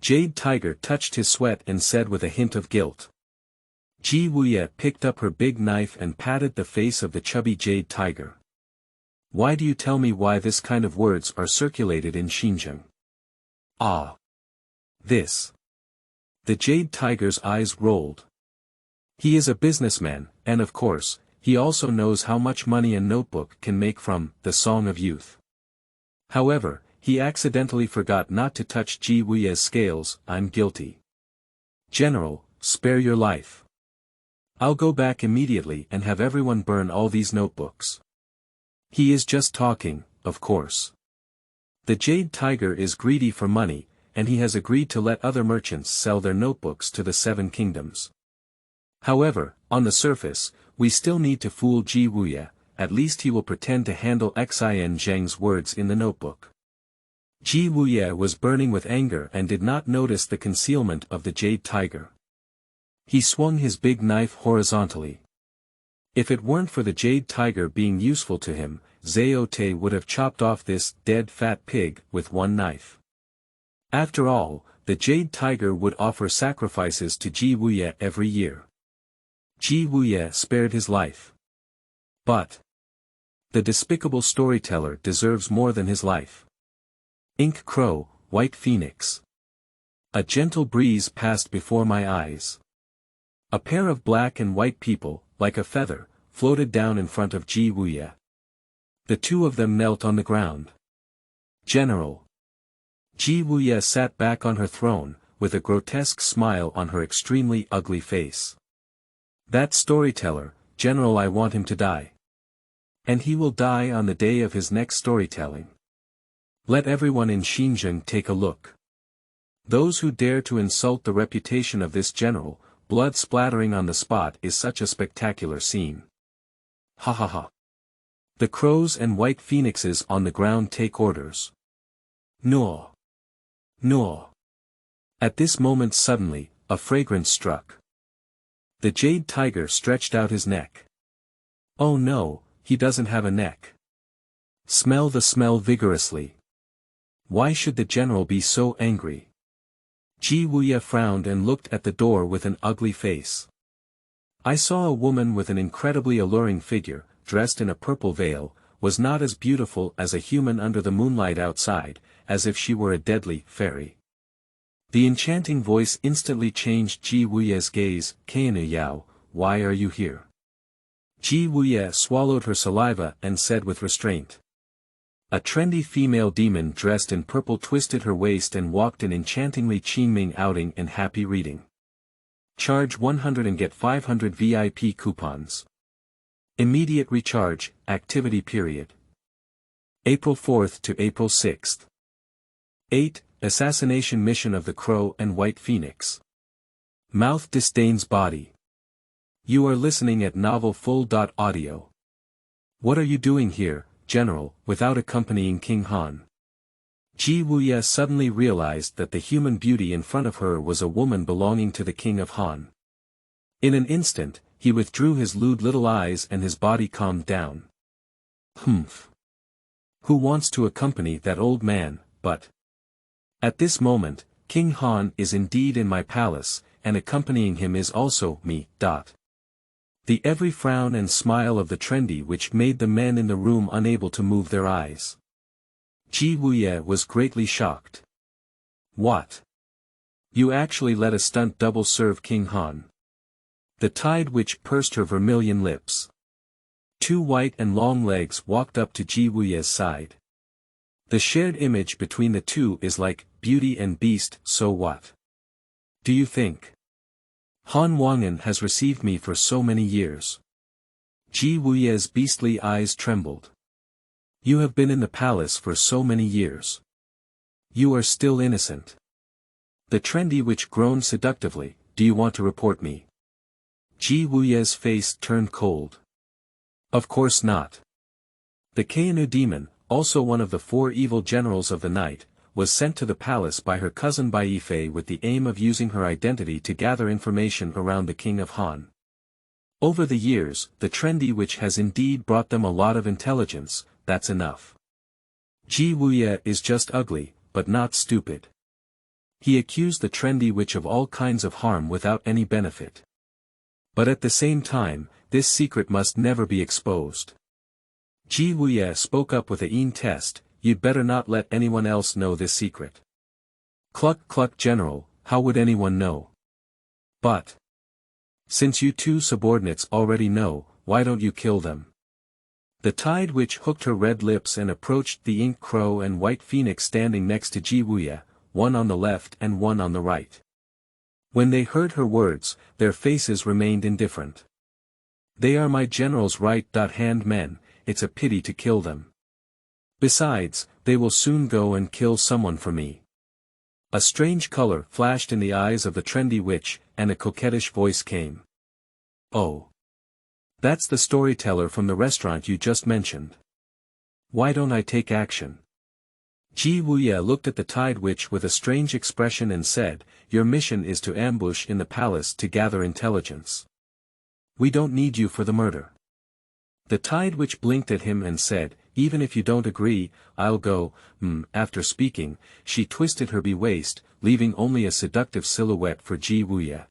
Jade Tiger touched his sweat and said with a hint of guilt. Wuye picked up her big knife and patted the face of the chubby Jade Tiger. Why do you tell me why this kind of words are circulated in Xinjiang? Ah. This. The Jade Tiger's eyes rolled. He is a businessman, and of course, he also knows how much money a notebook can make from The Song of Youth. However, he accidentally forgot not to touch Wuye's scales. I'm guilty. General, spare your life. I'll go back immediately and have everyone burn all these notebooks. He is just talking, of course. The Jade Tiger is greedy for money, and he has agreed to let other merchants sell their notebooks to the Seven Kingdoms. However, on the surface, we still need to fool Ji Wuye, at least he will pretend to handle Xin Zheng's words in the notebook. Ji Wuye was burning with anger and did not notice the concealment of the Jade Tiger. He swung his big knife horizontally. If it weren't for the Jade Tiger being useful to him, Zhao Te would have chopped off this dead fat pig with one knife. After all, the Jade Tiger would offer sacrifices to Ji Wuye every year. Ji Wuye spared his life. But the despicable storyteller deserves more than his life. Ink Crow, White Phoenix. A gentle breeze passed before my eyes. A pair of black and white people, like a feather, floated down in front of Ji Wuye. The two of them knelt on the ground. General. Ji Wuye sat back on her throne, with a grotesque smile on her extremely ugly face. That storyteller, General, I want him to die. And he will die on the day of his next storytelling. Let everyone in Xinjiang take a look. Those who dare to insult the reputation of this general, blood splattering on the spot is such a spectacular scene. Ha ha ha. The crows and white phoenixes on the ground take orders. No. No. At this moment suddenly, a fragrance struck. The Jade Tiger stretched out his neck. Oh no, he doesn't have a neck. Smell the smell vigorously. Why should the general be so angry? Ji Wuye frowned and looked at the door with an ugly face. I saw a woman with an incredibly alluring figure, dressed in a purple veil, was not as beautiful as a human under the moonlight outside, as if she were a deadly fairy. The enchanting voice instantly changed Ji Wuye's gaze. Xiaoyao, why are you here? Ji Wuye swallowed her saliva and said with restraint. A trendy female demon dressed in purple twisted her waist and walked in enchantingly Qingming outing and happy reading. Charge 100 and get 500 VIP coupons. Immediate recharge, activity period. April 4th to April 6th. 8. Assassination mission of the Crow and White Phoenix. Mouth disdains body. You are listening at novel full.audio. What are you doing here, General, without accompanying King Han? Ji Wuye suddenly realized that the human beauty in front of her was a woman belonging to the King of Han. In an instant, he withdrew his lewd little eyes and his body calmed down. Hmph. Who wants to accompany that old man, but... At this moment, King Han is indeed in my palace, and accompanying him is also me. The every frown and smile of the trendy which made the men in the room unable to move their eyes. Ji Wuye was greatly shocked. What? You actually let a stunt double serve King Han? The tide which pursed her vermilion lips. Two white and long legs walked up to Ji Wuye's side. The shared image between the two is like Beauty and Beast. So what? Do you think? Han Wangen has received me for so many years. Ji Wuye's beastly eyes trembled. You have been in the palace for so many years. You are still innocent. The trendy which groaned seductively, do you want to report me? Ji Wuye's face turned cold. Of course not. The Kainu demon, also one of the four evil generals of the night, was sent to the palace by her cousin Baifei with the aim of using her identity to gather information around the King of Han. Over the years, the trendy which has indeed brought them a lot of intelligence, that's enough. Ji Wuye is just ugly, but not stupid. He accused the trendy witch of all kinds of harm without any benefit. But at the same time, this secret must never be exposed. Ji Wuye spoke up with a inn test, you'd better not let anyone else know this secret. Cluck cluck General, how would anyone know? But since you two subordinates already know, why don't you kill them? The tide which hooked her red lips and approached the ink crow and white phoenix standing next to Ji Wuye, one on the left and one on the right. When they heard her words, their faces remained indifferent. They are my general's right-hand men, it's a pity to kill them. Besides, they will soon go and kill someone for me. A strange color flashed in the eyes of the trendy witch, and a coquettish voice came. Oh. That's the storyteller from the restaurant you just mentioned. Why don't I take action? Wuye looked at the Tide Witch with a strange expression and said, your mission is to ambush in the palace to gather intelligence. We don't need you for the murder. The Tide Witch blinked at him and said, even if you don't agree, I'll go. After speaking, she twisted her waist, leaving only a seductive silhouette for Wuye.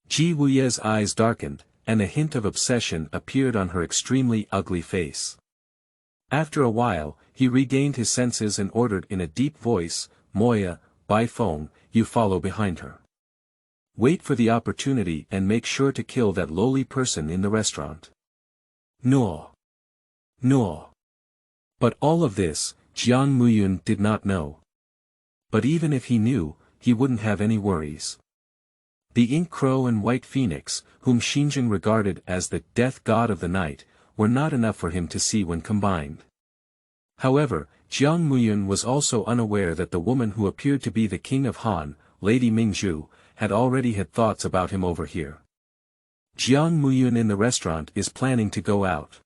Wuye's eyes darkened, and a hint of obsession appeared on her extremely ugly face. After a while, he regained his senses and ordered in a deep voice, Moya, Bai Feng, you follow behind her. Wait for the opportunity and make sure to kill that lowly person in the restaurant. No. No. But all of this, Jiang Muyun did not know. But even if he knew, he wouldn't have any worries. The Ink Crow and White Phoenix, whom Xinjiang regarded as the death god of the night, were not enough for him to see when combined. However, Jiang Muyun was also unaware that the woman who appeared to be the king of Han, Lady Mingzhu, had already had thoughts about him over here. Jiang Muyun in the restaurant is planning to go out.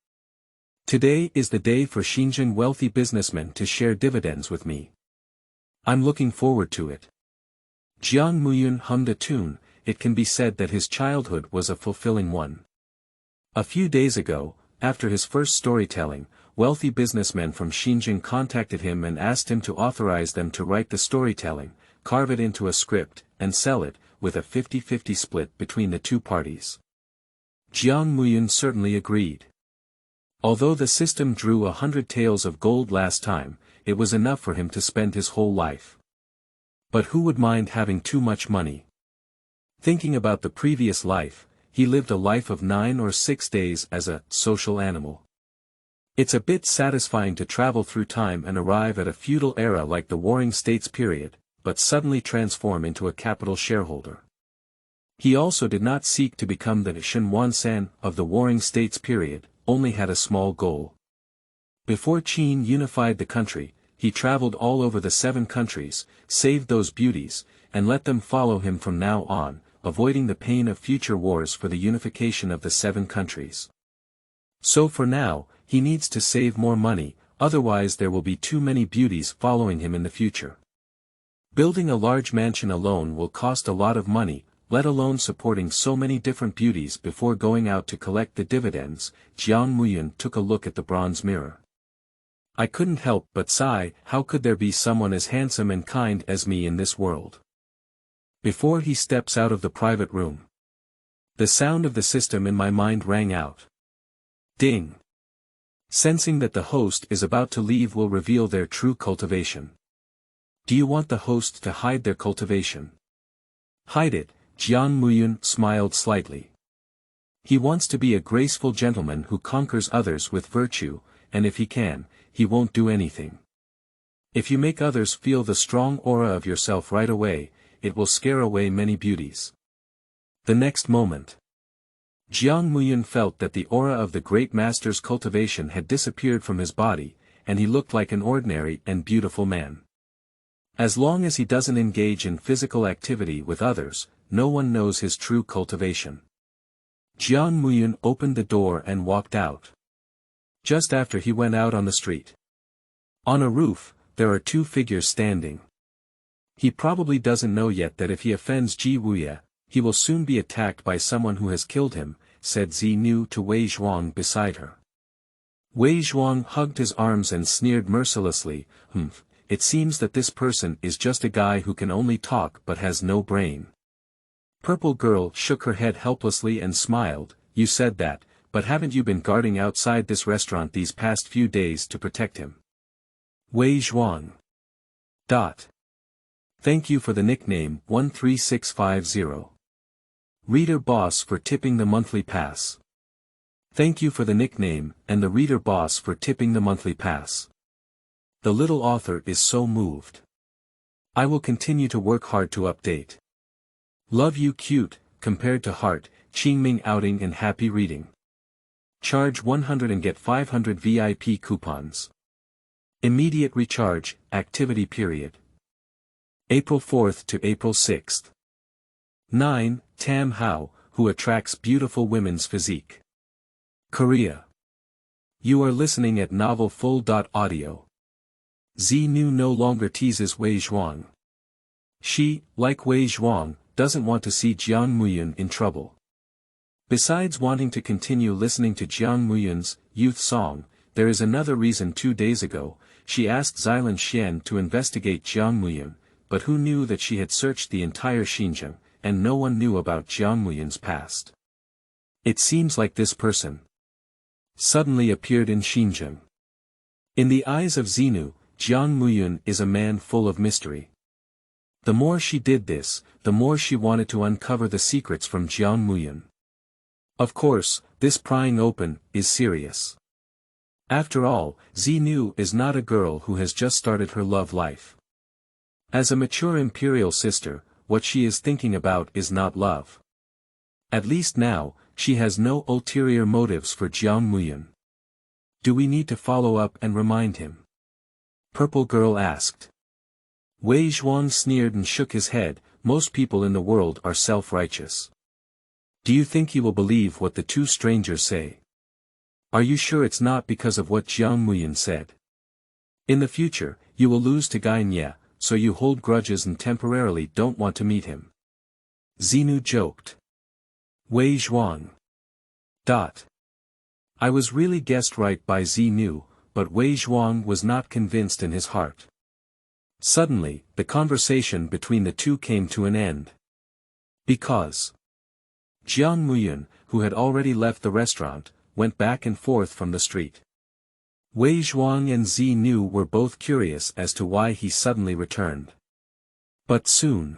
Today is the day for Xinjiang wealthy businessmen to share dividends with me. I'm looking forward to it. Jiang Muyun hummed a tune. It can be said that his childhood was a fulfilling one. A few days ago, after his first storytelling, wealthy businessmen from Xinjiang contacted him and asked him to authorize them to write the storytelling, carve it into a script, and sell it, with a 50-50 split between the two parties. Jiang Muyun certainly agreed. Although the system drew 100 taels of gold last time, it was enough for him to spend his whole life. But who would mind having too much money? Thinking about the previous life, he lived a life of 9 or 6 days as a social animal. It's a bit satisfying to travel through time and arrive at a feudal era like the Warring States period, but suddenly transform into a capital shareholder. He also did not seek to become the Shenhuansan of the Warring States period, only had a small goal. Before Qin unified the country, he traveled all over the 7 countries, saved those beauties, and let them follow him from now on, avoiding the pain of future wars for the unification of the 7 countries. So for now, he needs to save more money, otherwise there will be too many beauties following him in the future. Building a large mansion alone will cost a lot of money, let alone supporting so many different beauties before going out to collect the dividends. Jiang Muyun took a look at the bronze mirror. I couldn't help but sigh, how could there be someone as handsome and kind as me in this world? Before he steps out of the private room. The sound of the system in my mind rang out. Ding. Sensing that the host is about to leave will reveal their true cultivation. Do you want the host to hide their cultivation? Hide it, Jiang Muyun smiled slightly. He wants to be a graceful gentleman who conquers others with virtue, and if he can, he won't do anything. If you make others feel the strong aura of yourself right away, it will scare away many beauties. The next moment, Jiang Muyun felt that the aura of the great master's cultivation had disappeared from his body, and he looked like an ordinary and beautiful man. As long as he doesn't engage in physical activity with others, no one knows his true cultivation. Jiang Muyun opened the door and walked out. Just after he went out on the street. On a roof, there are 2 figures standing. He probably doesn't know yet that if he offends Wuye, he will soon be attacked by someone who has killed him, said Nu to Wei Zhuang beside her. Wei Zhuang hugged his arms and sneered mercilessly, it seems that this person is just a guy who can only talk but has no brain. Purple Girl shook her head helplessly and smiled, you said that, but haven't you been guarding outside this restaurant these past few days to protect him? Wei Zhuang. Thank you for the nickname 13650. Reader Boss for tipping the monthly pass. Thank you for the nickname, and the Reader Boss for tipping the monthly pass. The little author is so moved. I will continue to work hard to update. Love you cute, compared to heart, Qingming outing and happy reading. Charge 100 and get 500 VIP coupons. Immediate recharge, activity period. April 4th to April 6th. 9. Hmph, who attracts beautiful women's physique. Korea. You are listening at Novel Full.audio. Xinu no longer teases Wei Zhuang. She, like Wei Zhuang, doesn't want to see Jiang Muyun in trouble. Besides wanting to continue listening to Jiang Muyun's youth song, there is another reason. 2 days ago, she asked Xilan Xian to investigate Jiang Muyun, but who knew that she had searched the entire Xinjiang, and no one knew about Jiang Muyun's past. It seems like this person suddenly appeared in Xinjiang. In the eyes of Xinu, Jiang Muyun is a man full of mystery. The more she did this, the more she wanted to uncover the secrets from Jiang Muyun. Of course, this prying open is serious. After all, Xinu is not a girl who has just started her love life. As a mature imperial sister, what she is thinking about is not love. At least now, she has no ulterior motives for Jiang Muyun. Do we need to follow up and remind him? Purple Girl asked. Wei Zhuang sneered and shook his head. Most people in the world are self-righteous. Do you think he will believe what the two strangers say? Are you sure it's not because of what Jiang Muyun said? In the future, you will lose to Gainye, so you hold grudges and temporarily don't want to meet him. Xinu joked. Wei Zhuang. I was really guessed right by Xinu, but Wei Zhuang was not convinced in his heart. Suddenly, the conversation between the two came to an end. Because Jiang Muyun, who had already left the restaurant, went back and forth from the street. Wei Zhuang and Xinu were both curious as to why he suddenly returned. But soon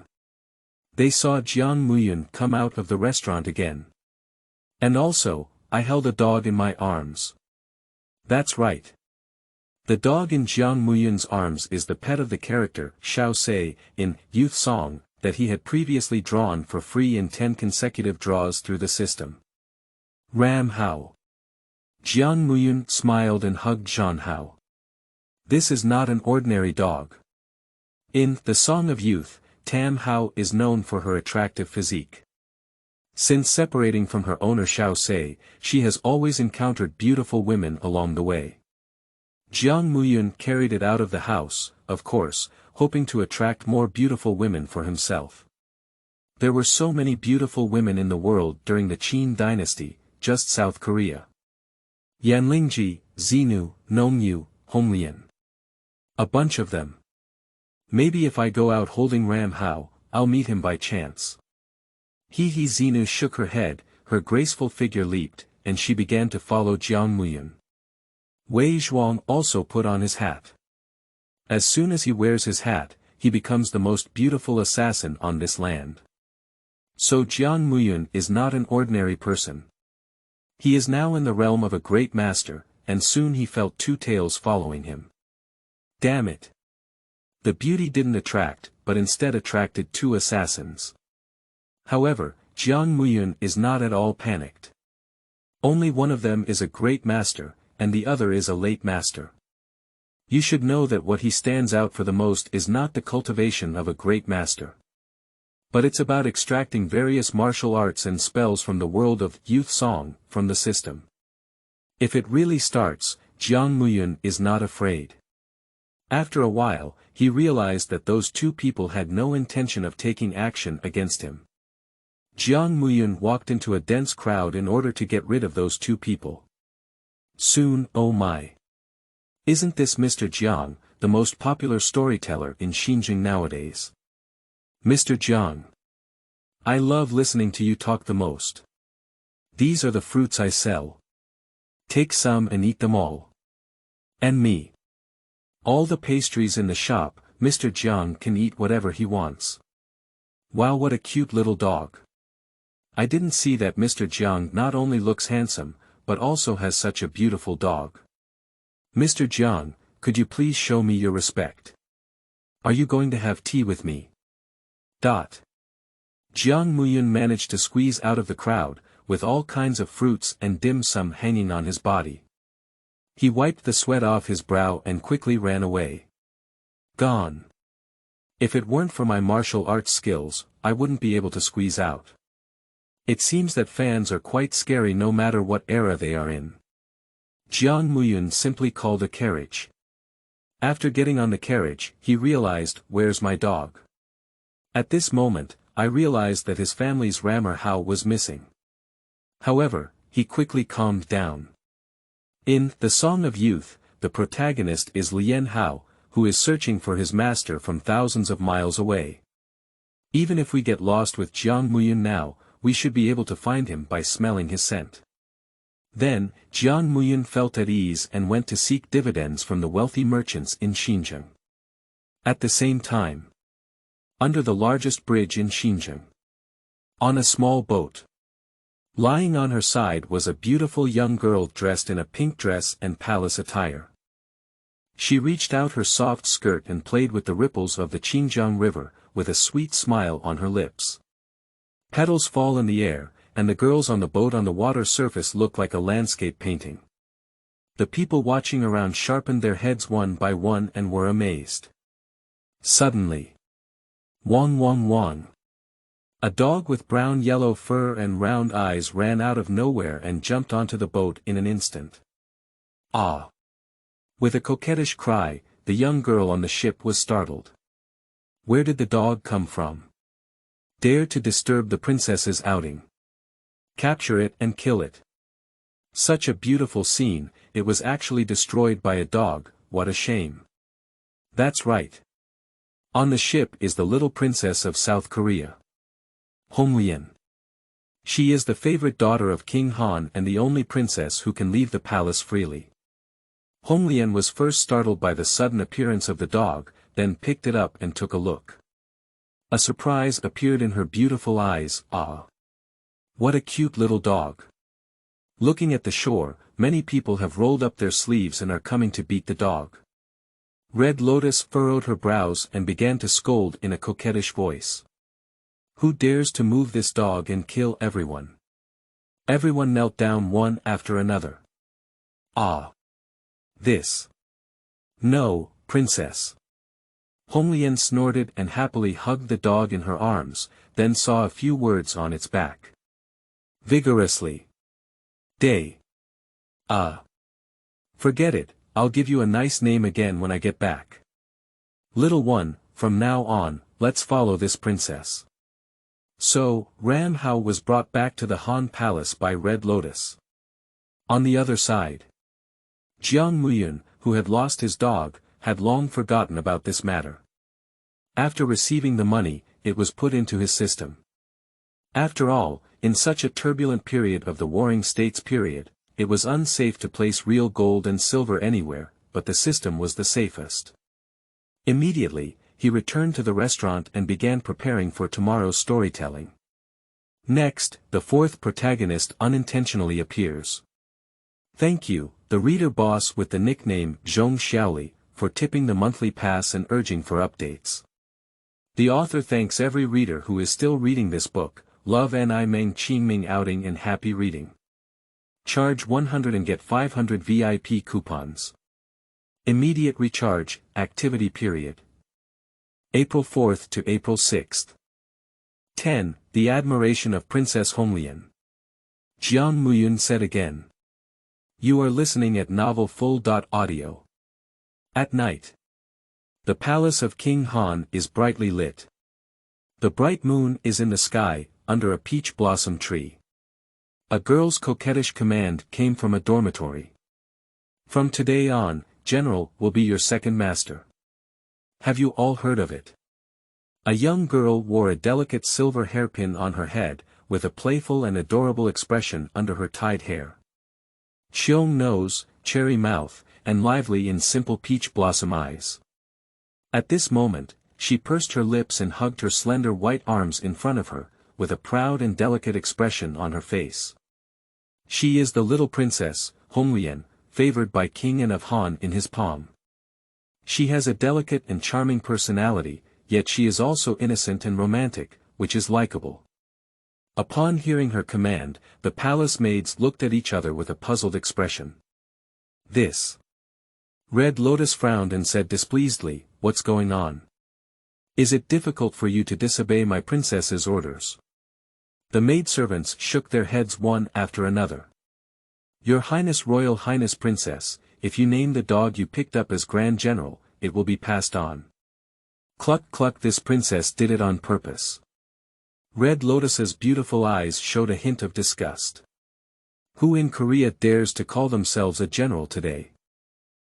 they saw Jiang Muyun come out of the restaurant again. And also, I held a dog in my arms. That's right. The dog in Jiang Muyun's arms is the pet of the character Xiaoyao in Youth Song that he had previously drawn for free in 10 consecutive draws through the system. Hmph. Jiang Muyun smiled and hugged Hmph. This is not an ordinary dog. In The Song of Youth, Hmph is known for her attractive physique. Since separating from her owner Xiaoyao, she has always encountered beautiful women along the way. Jiang Muyun carried it out of the house, of course, hoping to attract more beautiful women for himself. There were so many beautiful women in the world during the Qin dynasty, just South Korea. Lingji, Xinu, Nongyu, Honglian. A bunch of them. Maybe if I go out holding Hmph, I'll meet him by chance. Xinu shook her head, her graceful figure leaped, and she began to follow Jiang Muyun. Wei Zhuang also put on his hat. As soon as he wears his hat, he becomes the most beautiful assassin on this land. So Jiang Muyun is not an ordinary person. He is now in the realm of a great master, and soon he felt two tails following him. Damn it. The beauty didn't attract, but instead attracted two assassins. However, Jiang Muyun is not at all panicked. Only one of them is a great master, and the other is a late master. You should know that what he stands out for the most is not the cultivation of a great master. But it's about extracting various martial arts and spells from the world of Youth Song, from the system. If it really starts, Jiang Muyun is not afraid. After a while, he realized that those two people had no intention of taking action against him. Jiang Muyun walked into a dense crowd in order to get rid of those two people. Soon, oh my. Isn't this Mr. Jiang, the most popular storyteller in Xinjiang nowadays? Mr. Jiang. I love listening to you talk the most. These are the fruits I sell. Take some and eat them all. And me. All the pastries in the shop, Mr. Jiang can eat whatever he wants. Wow, what a cute little dog. I didn't see that Mr. Jiang not only looks handsome, but also has such a beautiful dog. Mr. Jiang, could you please show me your respect? Are you going to have tea with me? Jiang Muyun managed to squeeze out of the crowd, with all kinds of fruits and dim sum hanging on his body. He wiped the sweat off his brow and quickly ran away. Gone. If it weren't for my martial arts skills, I wouldn't be able to squeeze out. It seems that fans are quite scary no matter what era they are in. Jiang Muyun simply called a carriage. After getting on the carriage, he realized, "Where's my dog?" At this moment, I realized that his family's rammer Hao was missing. However, he quickly calmed down. In The Song of Youth, the protagonist is Lian Hao, who is searching for his master from thousands of miles away. Even if we get lost with Jiang Muyun now, we should be able to find him by smelling his scent. Then, Jiang Muyun felt at ease and went to seek dividends from the wealthy merchants in Xinjiang. At the same time, under the largest bridge in Xinjiang, on a small boat, lying on her side was a beautiful young girl dressed in a pink dress and palace attire. She reached out her soft skirt and played with the ripples of the Xinjiang River, with a sweet smile on her lips. Petals fall in the air, and the girls on the boat on the water surface look like a landscape painting. The people watching around sharpened their heads one by one and were amazed. Suddenly, Wong Wong Wong, a dog with brown-yellow fur and round eyes, ran out of nowhere and jumped onto the boat in an instant. Ah! With a coquettish cry, the young girl on the ship was startled. Where did the dog come from? Dare to disturb the princess's outing. Capture it and kill it. Such a beautiful scene, it was actually destroyed by a dog, what a shame. That's right. On the ship is the little princess of South Korea, Honglian. She is the favorite daughter of King Han and the only princess who can leave the palace freely. Honglian was first startled by the sudden appearance of the dog, then picked it up and took a look. A surprise appeared in her beautiful eyes. Ah! What a cute little dog. Looking at the shore, many people have rolled up their sleeves and are coming to beat the dog. Red Lotus furrowed her brows and began to scold in a coquettish voice. Who dares to move this dog and kill everyone? Everyone knelt down one after another. Ah! This. No, princess. Honglian snorted and happily hugged the dog in her arms, then saw a few words on its back. Vigorously. Day. Forget it, I'll give you a nice name again when I get back. Little one, from now on, let's follow this princess. So, Ram Hao was brought back to the Han Palace by Red Lotus. On the other side, Jiang Muyun, who had lost his dog, had long forgotten about this matter. After receiving the money, it was put into his system. After all, in such a turbulent period of the Warring States period, it was unsafe to place real gold and silver anywhere, but the system was the safest. Immediately, he returned to the restaurant and began preparing for tomorrow's storytelling. Next, the fourth protagonist unintentionally appears. Thank you, the reader boss with the nickname Zhong Xiaoli, for tipping the monthly pass and urging for updates. The author thanks every reader who is still reading this book. Love Ni Meng Qingming outing and happy reading. Charge 100 and get 500 VIP coupons. Immediate recharge, activity period. April 4th to April 6th. 10. The admiration of Princess Honglian. Jiang Muyun said again. You are listening at Novel Full.audio. At night. The palace of King Han is brightly lit. The bright moon is in the sky, under a peach blossom tree. A girl's coquettish command came from a dormitory. From today on, General will be your second master. Have you all heard of it? A young girl wore a delicate silver hairpin on her head, with a playful and adorable expression under her tied hair. Xiong nose, cherry mouth, and lively in simple peach blossom eyes. At this moment, she pursed her lips and hugged her slender white arms in front of her, with a proud and delicate expression on her face. She is the little princess, Honglian, favored by King An of Han in his palm. She has a delicate and charming personality, yet she is also innocent and romantic, which is likable. Upon hearing her command, the palace maids looked at each other with a puzzled expression. This. Red Lotus frowned and said displeasedly, "What's going on? Is it difficult for you to disobey my princess's orders?" The maidservants shook their heads one after another. "Your Highness, Royal Highness Princess, if you name the dog you picked up as Grand General, it will be passed on." Cluck cluck, this princess did it on purpose. Red Lotus's beautiful eyes showed a hint of disgust. Who in Korea dares to call themselves a general today?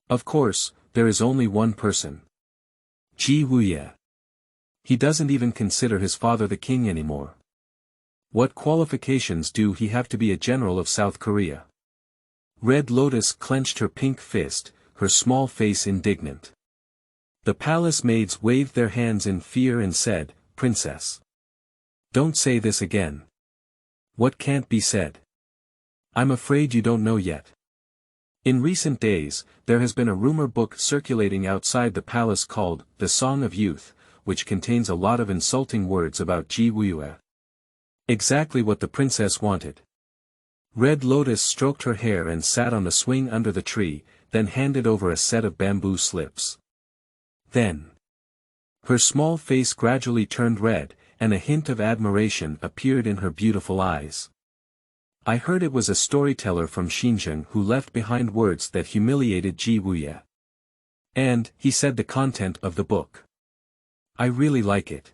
Of course, there is only one person. Wuye. He doesn't even consider his father the king anymore. What qualifications do he have to be a general of South Korea? Red Lotus clenched her pink fist, her small face indignant. The palace maids waved their hands in fear and said, "Princess. Don't say this again." "What can't be said? I'm afraid you don't know yet. In recent days, there has been a rumor book circulating outside the palace called, The Song of Youth, which contains a lot of insulting words about Wuye. Exactly what the princess wanted." Red Lotus stroked her hair and sat on the swing under the tree, then handed over a set of bamboo slips. Then. Her small face gradually turned red, and a hint of admiration appeared in her beautiful eyes. "I heard it was a storyteller from Xinjiang who left behind words that humiliated Wuye. And, he said the content of the book. I really like it."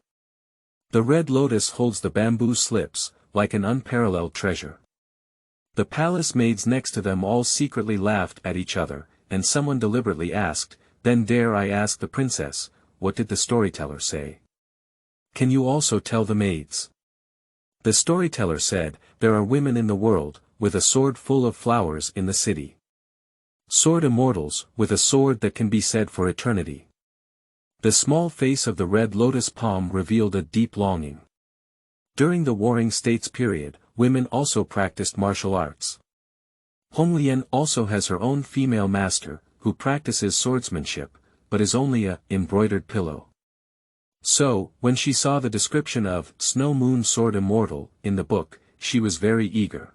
The Red Lotus holds the bamboo slips, like an unparalleled treasure. The palace maids next to them all secretly laughed at each other, and someone deliberately asked, "Then dare I ask the princess, what did the storyteller say? Can you also tell the maids?" The storyteller said, "There are women in the world, with a sword full of flowers in the city. Sword immortals, with a sword that can be said for eternity." The small face of the Red Lotus palm revealed a deep longing. During the Warring States period, women also practiced martial arts. Honglian also has her own female master, who practices swordsmanship, but is only a embroidered pillow. So, when she saw the description of Snow Moon Sword Immortal in the book, she was very eager.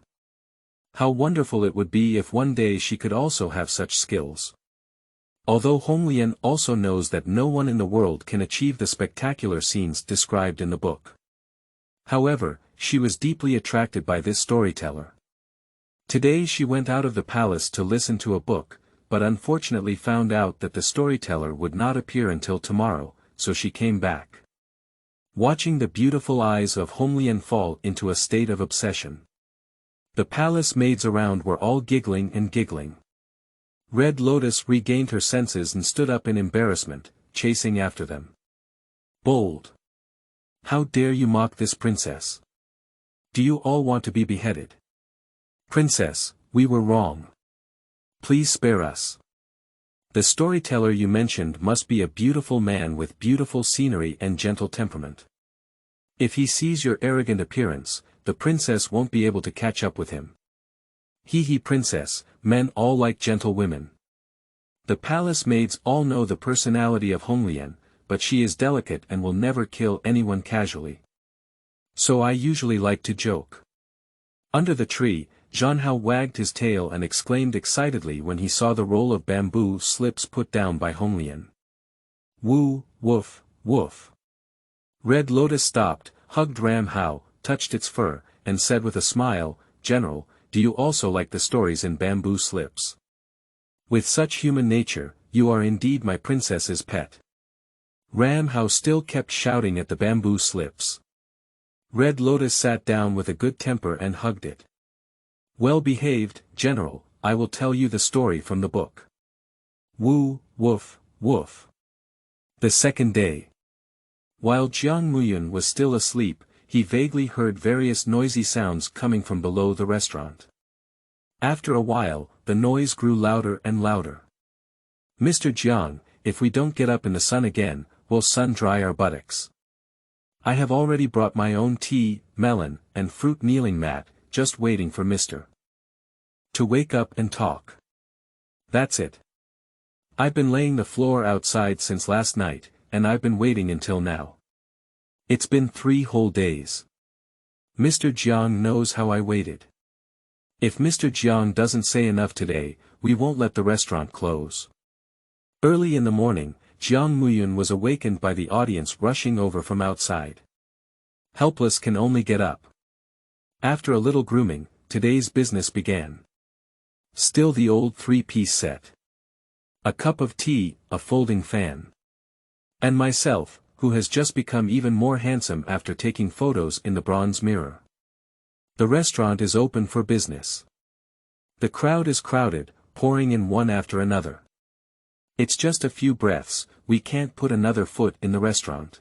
How wonderful it would be if one day she could also have such skills. Although Honglian also knows that no one in the world can achieve the spectacular scenes described in the book. However, she was deeply attracted by this storyteller. Today she went out of the palace to listen to a book, but unfortunately found out that the storyteller would not appear until tomorrow, so she came back. Watching the beautiful eyes of Honglian fall into a state of obsession. The palace maids around were all giggling and giggling. Red Lotus regained her senses and stood up in embarrassment, chasing after them. "Bold! How dare you mock this princess? Do you all want to be beheaded? Princess, we were wrong. Please spare us. The storyteller you mentioned must be a beautiful man with beautiful scenery and gentle temperament. If he sees your arrogant appearance, the princess won't be able to catch up with him. He princess, men all like gentle women. The palace maids all know the personality of Honglian, but she is delicate and will never kill anyone casually. So I usually like to joke." Under the tree, Zhanhao wagged his tail and exclaimed excitedly when he saw the roll of bamboo slips put down by Honglian. "Woo, woof, woof." Red Lotus stopped, hugged Zhanhao, touched its fur, and said with a smile, "General, do you also like the stories in bamboo slips? With such human nature, you are indeed my princess's pet." Zhanhao still kept shouting at the bamboo slips. Red Lotus sat down with a good temper and hugged it. "Well behaved, General, I will tell you the story from the book." Woo, woof, woof. The second day. While Jiang Muyun was still asleep, he vaguely heard various noisy sounds coming from below the restaurant. After a while, the noise grew louder and louder. "Mr. Jiang, if we don't get up in the sun again, we'll sun-dry our buttocks. I have already brought my own tea, melon, and fruit kneeling mat, just waiting for Mr. to wake up and talk. That's it. I've been laying the floor outside since last night, and I've been waiting until now. It's been 3 whole days. Mr. Jiang knows how I waited. If Mr. Jiang doesn't say enough today, we won't let the restaurant close. Early in the morning, Jiang Muyun was awakened by the audience rushing over from outside. Helpless can only get up. After a little grooming, today's business began. Still the old three-piece set. A cup of tea, a folding fan. And myself, who has just become even more handsome after taking photos in the bronze mirror. The restaurant is open for business. The crowd is crowded, pouring in one after another. It's just a few breaths, we can't put another foot in the restaurant.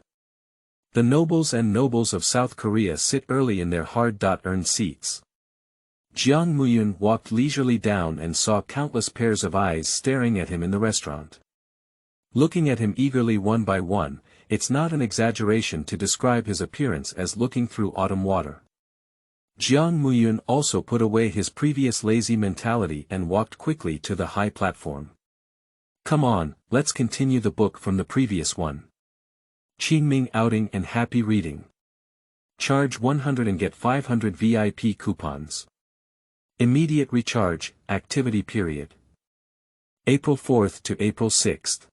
The nobles and nobles of South Korea sit early in their hard-earned seats. Jiang Muyun walked leisurely down and saw countless pairs of eyes staring at him in the restaurant. Looking at him eagerly one by one, it's not an exaggeration to describe his appearance as looking through autumn water. Jiang Muyun also put away his previous lazy mentality and walked quickly to the high platform. Come on, let's continue the book from the previous one. Qingming outing and happy reading. Charge 100 and get 500 VIP coupons. Immediate recharge, activity period. April 4th to April 6th.